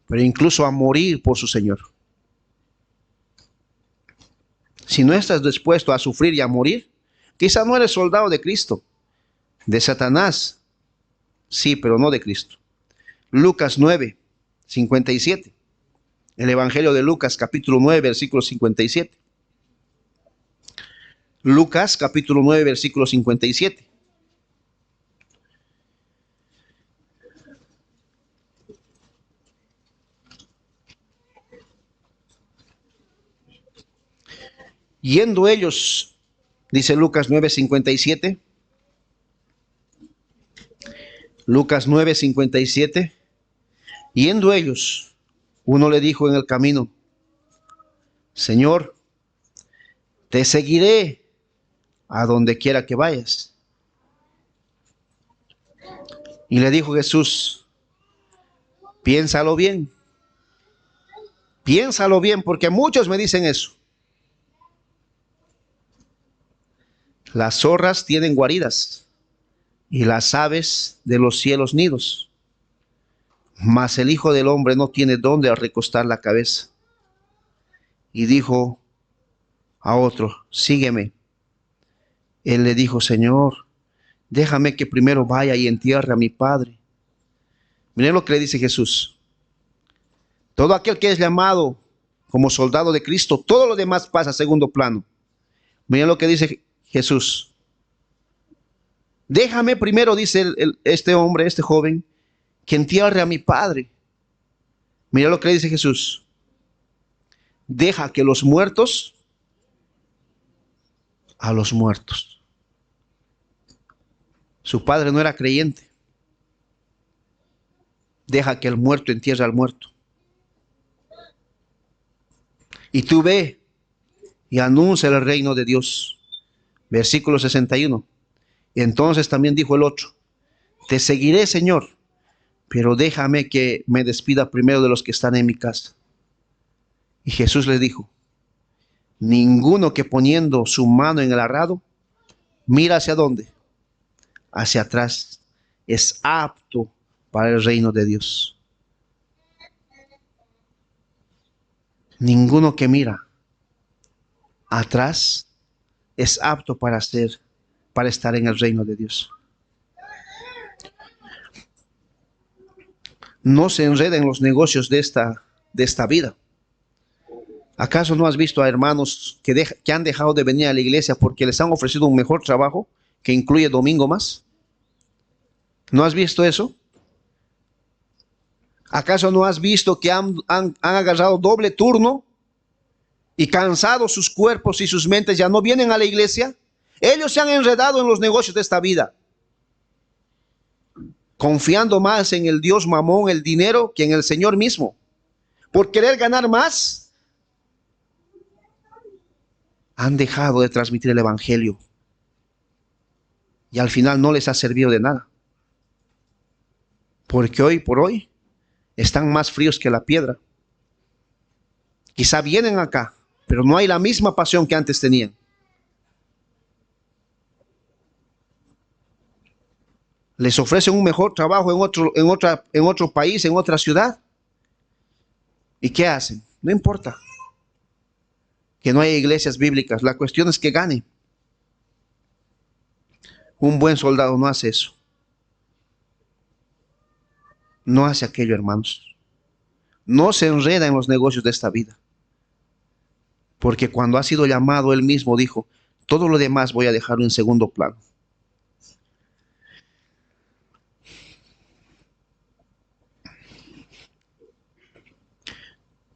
pero incluso a morir por su Señor. Si no estás dispuesto a sufrir y a morir, quizá no eres soldado de Cristo, de Satanás. Sí, pero no de Cristo. Lucas 9, 57. El Evangelio de Lucas, capítulo 9, versículo 57. Lucas, capítulo 9, versículo 57. Yendo ellos, dice Lucas 9, 57. Lucas 9, 57. Yendo ellos, uno le dijo en el camino, Señor, te seguiré a donde quiera que vayas. Y le dijo Jesús, piénsalo bien, porque muchos me dicen eso. Las zorras tienen guaridas y las aves de los cielos nidos, mas el Hijo del Hombre no tiene dónde recostar la cabeza. Y dijo a otro, sígueme. Él le dijo, Señor, déjame que primero vaya y entierre a mi padre. Miren lo que le dice Jesús. Todo aquel que es llamado como soldado de Cristo, todo lo demás pasa a segundo plano. Miren lo que dice Jesús. Déjame primero, dice este hombre, este joven, que entierre a mi padre. Mira lo que le dice Jesús. Deja que los muertos a los muertos. Su padre no era creyente. Deja que el muerto entierre al muerto. Y tú ve y anuncia el reino de Dios. Versículo 61. Y entonces también dijo el otro: te seguiré, Señor, pero déjame que me despida primero de los que están en mi casa. Y Jesús le dijo: ninguno que poniendo su mano en el arado mira hacia dónde, hacia atrás, es apto para el reino de Dios. Ninguno que mira atrás es apto para estar en el reino de Dios. No se enreda en los negocios de esta vida. ¿Acaso no has visto a hermanos que han dejado de venir a la iglesia porque les han ofrecido un mejor trabajo que incluye domingo más? ¿No has visto eso? ¿Acaso no has visto que han agarrado doble turno y cansados sus cuerpos y sus mentes ya no vienen a la iglesia? Ellos se han enredado en los negocios de esta vida, confiando más en el Dios Mamón, el dinero, que en el Señor mismo. Por querer ganar más, han dejado de transmitir el evangelio y al final no les ha servido de nada, porque hoy por hoy están más fríos que la piedra. Quizá vienen acá, pero no hay la misma pasión que antes tenían. Les ofrecen un mejor trabajo en otro país, en otra ciudad. ¿Y qué hacen? No importa que no haya iglesias bíblicas, la cuestión es que gane. Un buen soldado no hace eso. No hace aquello, hermanos. No se enreda en los negocios de esta vida. Porque cuando ha sido llamado, él mismo dijo: todo lo demás voy a dejarlo en segundo plano.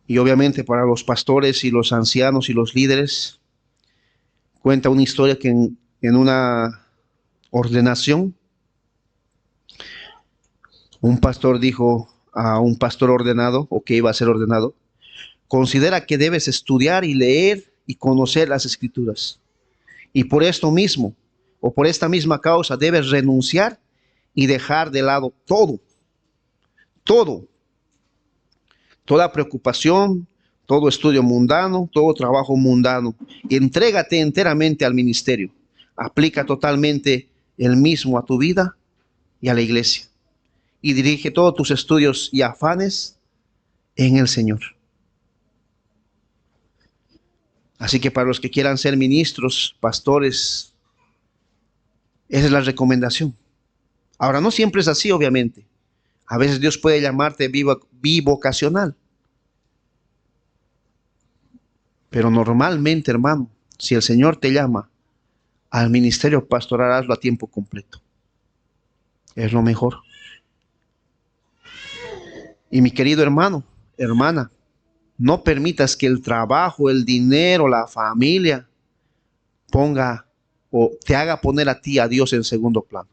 Y obviamente para los pastores y los ancianos y los líderes, cuenta una historia que en una ordenación, un pastor dijo a un pastor ordenado, o que iba a ser ordenado: considera que debes estudiar y leer y conocer las escrituras. Y por esto mismo, o por esta misma causa, debes renunciar y dejar de lado toda preocupación, todo estudio mundano, todo trabajo mundano. Y entrégate enteramente al ministerio. Aplica totalmente el mismo a tu vida y a la iglesia. Y dirige todos tus estudios y afanes en el Señor. Así que para los que quieran ser ministros, pastores, esa es la recomendación. Ahora, no siempre es así, obviamente. A veces Dios puede llamarte bivocacional. Pero normalmente, hermano, si el Señor te llama al ministerio pastoral, hazlo a tiempo completo. Es lo mejor. Y mi querido hermano, hermana, no permitas que el trabajo, el dinero, la familia ponga o te haga poner a ti, a Dios, en segundo plano.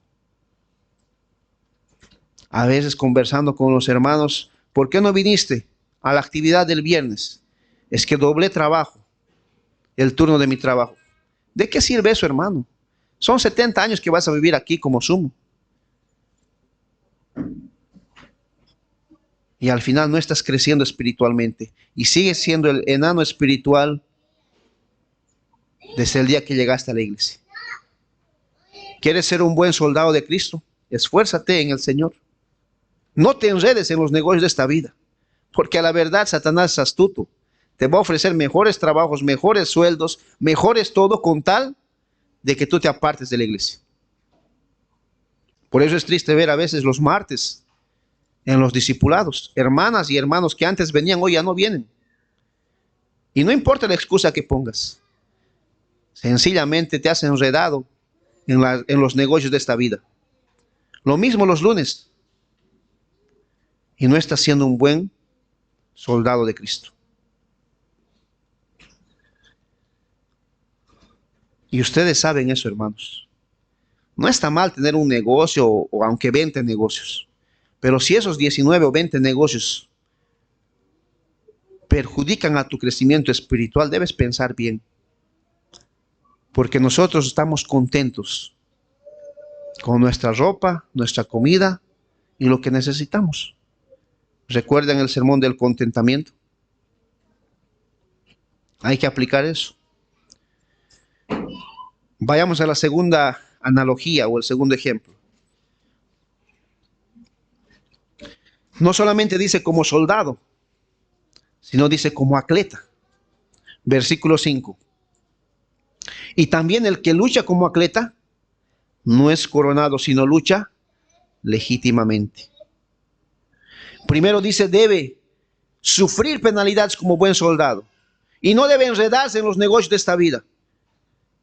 A veces conversando con los hermanos: ¿por qué no viniste a la actividad del viernes? Es que doblé trabajo, el turno de mi trabajo. ¿De qué sirve eso, hermano? Son 70 años que vas a vivir aquí como sumo. Y al final no estás creciendo espiritualmente y sigues siendo el enano espiritual desde el día que llegaste a la iglesia. ¿Quieres ser un buen soldado de Cristo? Esfuérzate en el Señor. No te enredes en los negocios de esta vida, porque a la verdad Satanás es astuto. Te va a ofrecer mejores trabajos, mejores sueldos, mejores todo, con tal de que tú te apartes de la iglesia. Por eso es triste ver a veces los martes en los discipulados, hermanas y hermanos que antes venían, hoy ya no vienen. Y no importa la excusa que pongas, sencillamente te has enredado en los negocios de esta vida. Lo mismo los lunes. Y no estás siendo un buen soldado de Cristo. Y ustedes saben eso, hermanos. No está mal tener un negocio o aunque 20 negocios. Pero si esos 19 o 20 negocios perjudican a tu crecimiento espiritual, debes pensar bien. Porque nosotros estamos contentos con nuestra ropa, nuestra comida y lo que necesitamos. ¿Recuerdan el sermón del contentamiento? Hay que aplicar eso. Vayamos a la segunda analogía o el segundo ejemplo. No solamente dice como soldado, sino dice como atleta. Versículo 5. Y también el que lucha como atleta no es coronado, sino lucha legítimamente. Primero dice, debe sufrir penalidades como buen soldado y no debe enredarse en los negocios de esta vida.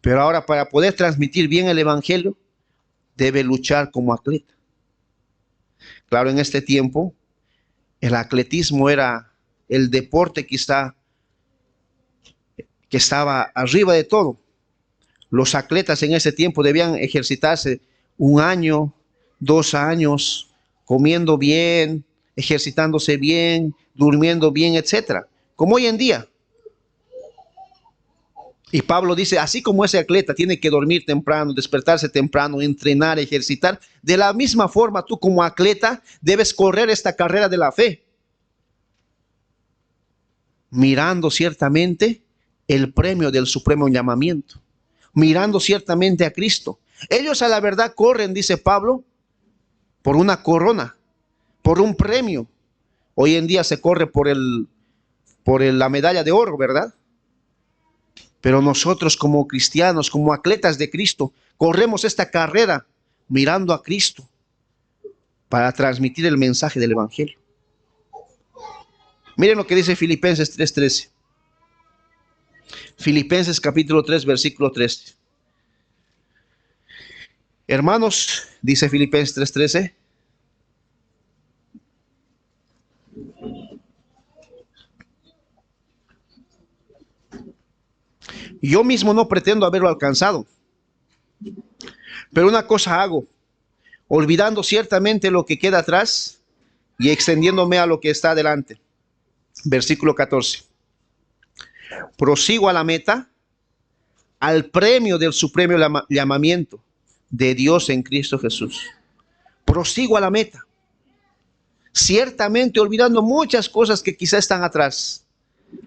Pero ahora, para poder transmitir bien el evangelio, debe luchar como atleta. Claro, en este tiempo, el atletismo era el deporte que estaba arriba de todo. Los atletas en ese tiempo debían ejercitarse 1 año, 2 años, comiendo bien, ejercitándose bien, durmiendo bien, etcétera, como hoy en día. Y Pablo dice, así como ese atleta tiene que dormir temprano, despertarse temprano, entrenar, ejercitar, de la misma forma tú como atleta debes correr esta carrera de la fe, mirando ciertamente el premio del supremo llamamiento, mirando ciertamente a Cristo. Ellos a la verdad corren, dice Pablo, por una corona, por un premio. Hoy en día se corre por la medalla de oro, ¿verdad? Pero nosotros como cristianos, como atletas de Cristo, corremos esta carrera mirando a Cristo para transmitir el mensaje del evangelio. Miren lo que dice Filipenses 3:13. Filipenses capítulo 3, versículo 13. Hermanos, dice Filipenses 3:13, yo mismo no pretendo haberlo alcanzado, pero una cosa hago, olvidando ciertamente lo que queda atrás y extendiéndome a lo que está adelante. Versículo 14. Prosigo a la meta, al premio del supremo llamamiento de Dios en Cristo Jesús. Prosigo a la meta, ciertamente olvidando muchas cosas que quizá están atrás.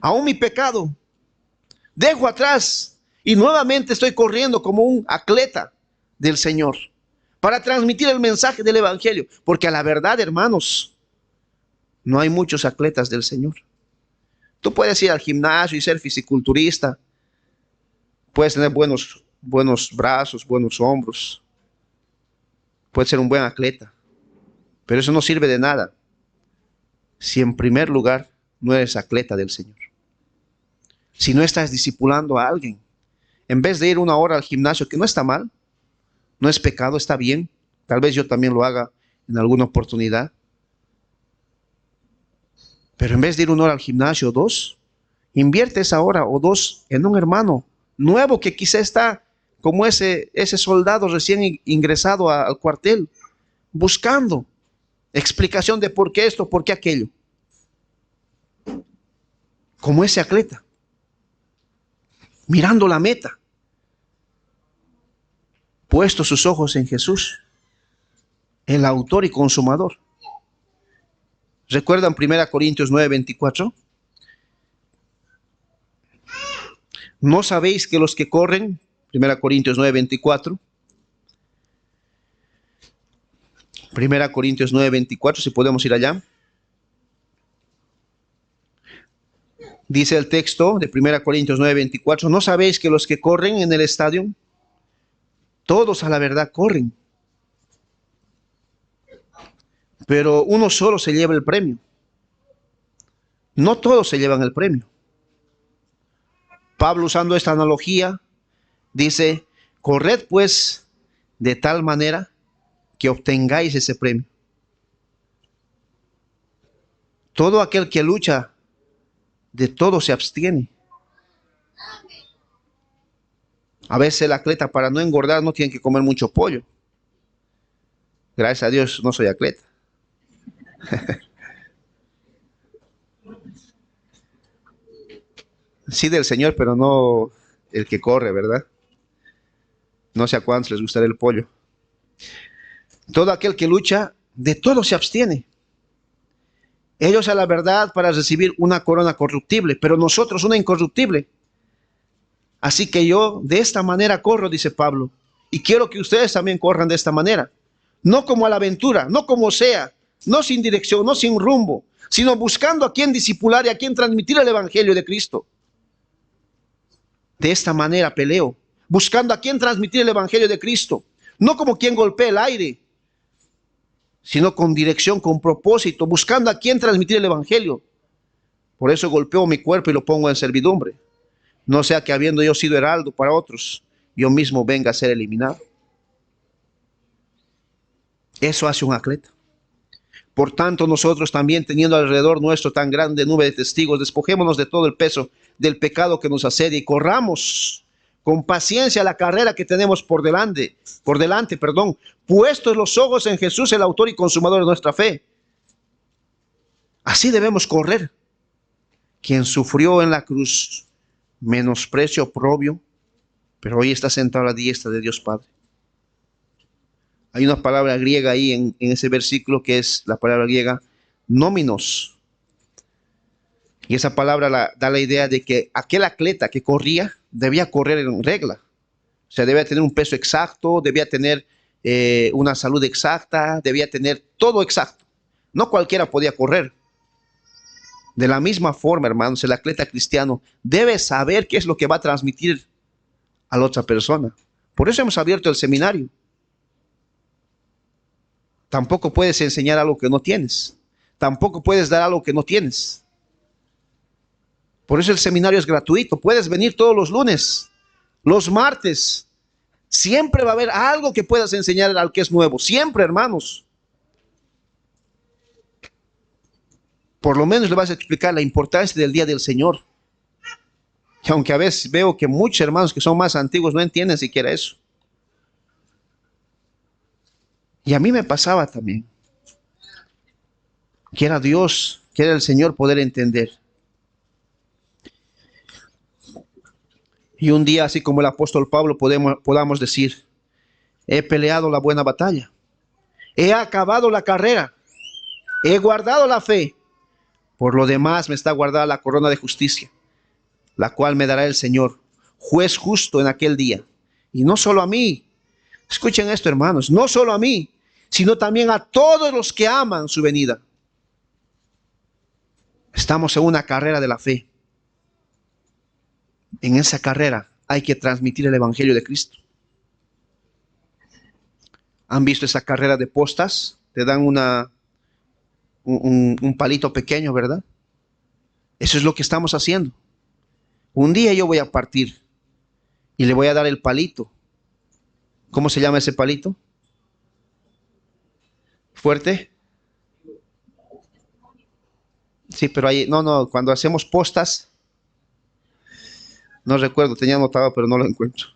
Aún mi pecado dejo atrás y nuevamente estoy corriendo como un atleta del Señor para transmitir el mensaje del evangelio, porque a la verdad, hermanos, no hay muchos atletas del Señor. Tú puedes ir al gimnasio y ser fisiculturista, puedes tener buenos brazos, buenos hombros, puedes ser un buen atleta, pero eso no sirve de nada si en primer lugar no eres atleta del Señor. Si no estás discipulando a alguien, en vez de ir 1 hora al gimnasio, que no está mal, no es pecado, está bien, tal vez yo también lo haga en alguna oportunidad, pero en vez de ir 1 hora al gimnasio, 2, invierte esa hora o 2 en un hermano nuevo que quizá está como ese soldado recién ingresado al cuartel, buscando explicación de por qué esto, por qué aquello, como ese atleta, mirando la meta, puesto sus ojos en Jesús, el autor y consumador. ¿Recuerdan 1 Corintios 9:24? ¿No sabéis que los que corren, 1 Corintios 9:24, 1 Corintios 9:24, si podemos ir allá? Dice el texto de 1 Corintios 9:24, ¿no sabéis que los que corren en el estadio, todos a la verdad corren, pero uno solo se lleva el premio? No todos se llevan el premio. Pablo, usando esta analogía, dice, corred pues de tal manera que obtengáis ese premio. Todo aquel que lucha, de todo se abstiene. A veces el atleta, para no engordar, no tiene que comer mucho pollo. Gracias a Dios no soy atleta. Sí del Señor, pero no el que corre, ¿verdad? No sé a cuántos les gustará el pollo. Todo aquel que lucha, de todo se abstiene. Ellos a la verdad para recibir una corona corruptible, pero nosotros una incorruptible. Así que yo de esta manera corro, dice Pablo, y quiero que ustedes también corran de esta manera. No como a la aventura, no como sea, no sin dirección, no sin rumbo, sino buscando a quien discipular y a quien transmitir el evangelio de Cristo. De esta manera peleo, buscando a quien transmitir el evangelio de Cristo, no como quien golpea el aire, sino con dirección, con propósito, buscando a quien transmitir el evangelio. Por eso golpeo mi cuerpo y lo pongo en servidumbre. No sea que habiendo yo sido heraldo para otros, yo mismo venga a ser eliminado. Eso hace un atleta. Por tanto, nosotros también, teniendo alrededor nuestro tan grande nube de testigos, despojémonos de todo el peso del pecado que nos asedia y corramos con paciencia la carrera que tenemos por delante, puestos los ojos en Jesús, el autor y consumador de nuestra fe. Así debemos correr. Quien sufrió en la cruz menosprecio, oprobio, pero hoy está sentado a la diestra de Dios Padre. Hay una palabra griega ahí en ese versículo que es la palabra griega nóminos. Y esa palabra da la idea de que aquel atleta que corría debía correr en regla. O sea, debía tener un peso exacto, debía tener una salud exacta, debía tener todo exacto. No cualquiera podía correr. De la misma forma, hermanos, el atleta cristiano debe saber qué es lo que va a transmitir a la otra persona. Por eso hemos abierto el seminario. Tampoco puedes enseñar algo que no tienes. Tampoco puedes dar algo que no tienes. Por eso el seminario es gratuito. Puedes venir todos los lunes, los martes. Siempre va a haber algo que puedas enseñar al que es nuevo. Siempre, hermanos. Por lo menos le vas a explicar la importancia del día del Señor. Y aunque a veces veo que muchos hermanos que son más antiguos no entienden siquiera eso. Y a mí me pasaba también. Quiera Dios, quiera el Señor poder entender. Y un día, así como el apóstol Pablo, podamos decir, he peleado la buena batalla, he acabado la carrera, he guardado la fe. Por lo demás me está guardada la corona de justicia, la cual me dará el Señor, juez justo en aquel día. Y no solo a mí, escuchen esto, hermanos, no solo a mí, sino también a todos los que aman su venida. Estamos en una carrera de la fe. En esa carrera hay que transmitir el evangelio de Cristo. ¿Han visto esa carrera de postas? Te dan un palito pequeño, ¿verdad? Eso es lo que estamos haciendo. Un día yo voy a partir y le voy a dar el palito. ¿Cómo se llama ese palito? ¿Fuerte? Sí, pero ahí, no, cuando hacemos postas, no recuerdo, tenía anotado, pero no lo encuentro.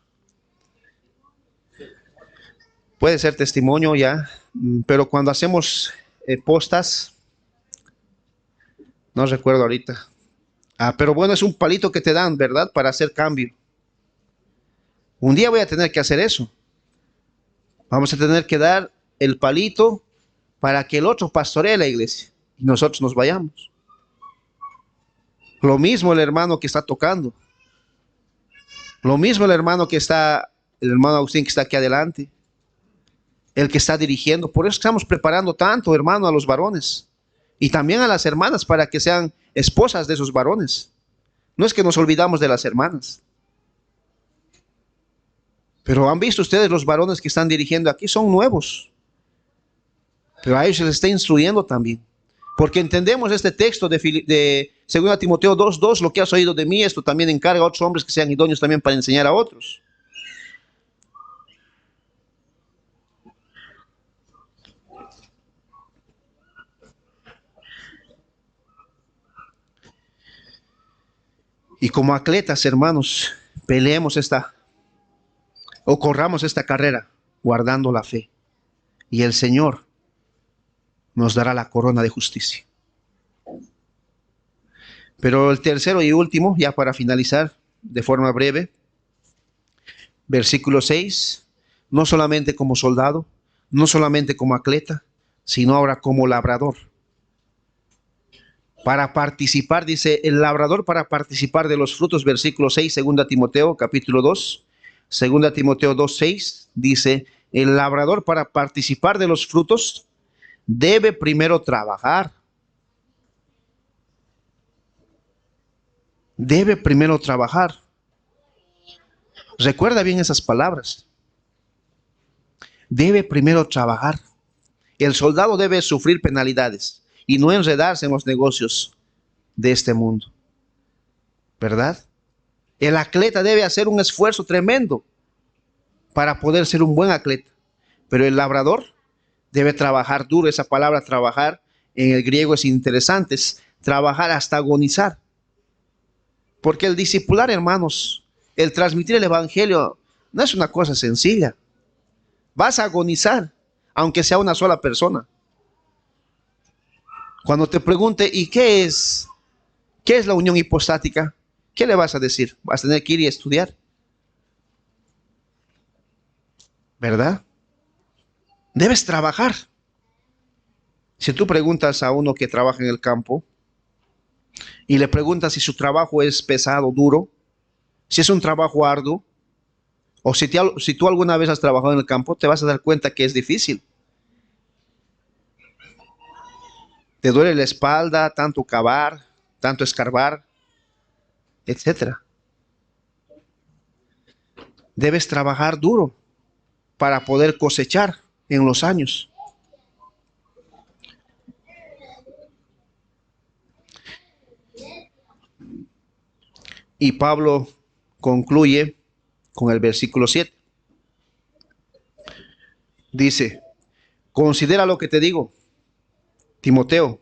Puede ser testimonio ya, pero cuando hacemos postas, no recuerdo ahorita. Pero bueno, es un palito que te dan, ¿verdad? Para hacer cambio. Un día voy a tener que hacer eso. Vamos a tener que dar el palito para que el otro pastoree la iglesia y nosotros nos vayamos. Lo mismo el hermano que está tocando. Lo mismo el hermano el hermano Agustín que está aquí adelante. El que está dirigiendo. Por eso estamos preparando tanto, hermano, a los varones. Y también a las hermanas para que sean esposas de esos varones. No es que nos olvidamos de las hermanas. Pero han visto ustedes los varones que están dirigiendo aquí, son nuevos. Pero a ellos se les está instruyendo también. Porque entendemos este texto de 2 Timoteo 2:2, lo que has oído de mí, esto también encarga a otros hombres que sean idóneos también para enseñar a otros. Y como atletas, hermanos, peleemos corramos esta carrera guardando la fe. Y el Señor nos dará la corona de justicia. Pero el tercero y último, ya para finalizar de forma breve, versículo 6, no solamente como soldado, no solamente como atleta, sino ahora como labrador. Para participar, dice el labrador, para participar de los frutos, versículo 6, 2 Timoteo, capítulo 2, 2 Timoteo 2, 6, dice, el labrador para participar de los frutos debe primero trabajar. Debe primero trabajar. Recuerda bien esas palabras. Debe primero trabajar. El soldado debe sufrir penalidades y no enredarse en los negocios de este mundo, ¿verdad? El atleta debe hacer un esfuerzo tremendo para poder ser un buen atleta, pero el labrador debe trabajar duro. Esa palabra trabajar en el griego es interesante, es trabajar hasta agonizar. Porque el discipular, hermanos, el transmitir el evangelio no es una cosa sencilla. Vas a agonizar, aunque sea una sola persona. Cuando te pregunte, ¿y qué es la unión hipostática? ¿Qué le vas a decir? Vas a tener que ir y estudiar, ¿verdad? Debes trabajar. Si tú preguntas a uno que trabaja en el campo y le preguntas si su trabajo es pesado, duro, si es un trabajo arduo, o si tú alguna vez has trabajado en el campo, te vas a dar cuenta que es difícil. Te duele la espalda, tanto cavar, tanto escarbar, etcétera. Debes trabajar duro para poder cosechar en los años. Y Pablo concluye con el versículo 7. Dice, considera lo que te digo, Timoteo,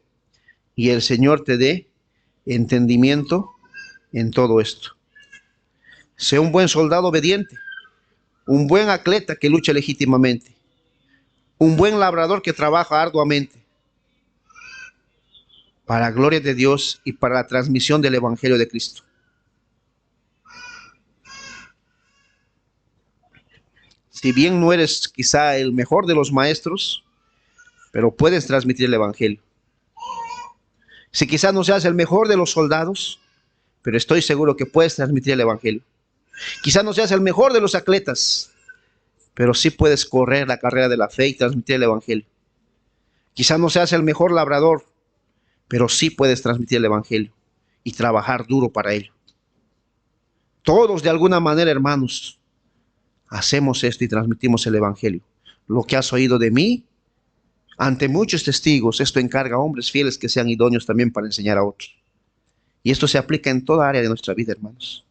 y el Señor te dé entendimiento en todo esto. Sé un buen soldado obediente, un buen atleta que lucha legítimamente, un buen labrador que trabaja arduamente, para la gloria de Dios y para la transmisión del Evangelio de Cristo. Si bien no eres quizá el mejor de los maestros, pero puedes transmitir el Evangelio. Si quizás no seas el mejor de los soldados, pero estoy seguro que puedes transmitir el Evangelio. Quizás no seas el mejor de los atletas, pero sí puedes correr la carrera de la fe y transmitir el Evangelio. Quizás no seas el mejor labrador, pero sí puedes transmitir el Evangelio y trabajar duro para ello. Todos de alguna manera, hermanos, hacemos esto y transmitimos el Evangelio. Lo que has oído de mí, ante muchos testigos, esto encarga a hombres fieles que sean idóneos también para enseñar a otros. Y esto se aplica en toda área de nuestra vida, hermanos.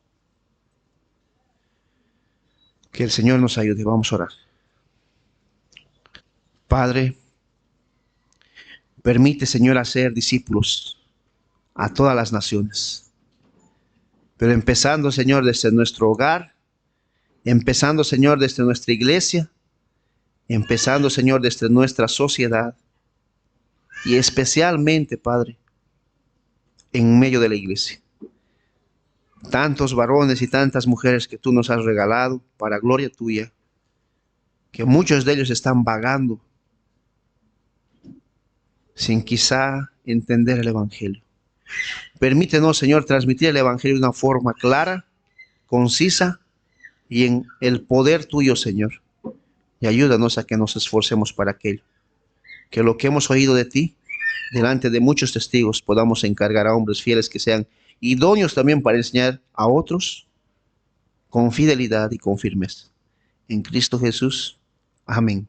Que el Señor nos ayude. Vamos a orar. Padre, permite, Señor, hacer discípulos a todas las naciones. Pero empezando, Señor, desde nuestro hogar, empezando, Señor, desde nuestra iglesia, empezando, Señor, desde nuestra sociedad y especialmente, Padre, en medio de la iglesia. Tantos varones y tantas mujeres que tú nos has regalado para gloria tuya, que muchos de ellos están vagando sin quizá entender el Evangelio. Permítenos, Señor, transmitir el Evangelio de una forma clara, concisa y en el poder tuyo, Señor. Y ayúdanos a que nos esforcemos para aquello. Que lo que hemos oído de ti, delante de muchos testigos, podamos encargar a hombres fieles que sean idóneos también para enseñar a otros con fidelidad y con firmeza. En Cristo Jesús. Amén.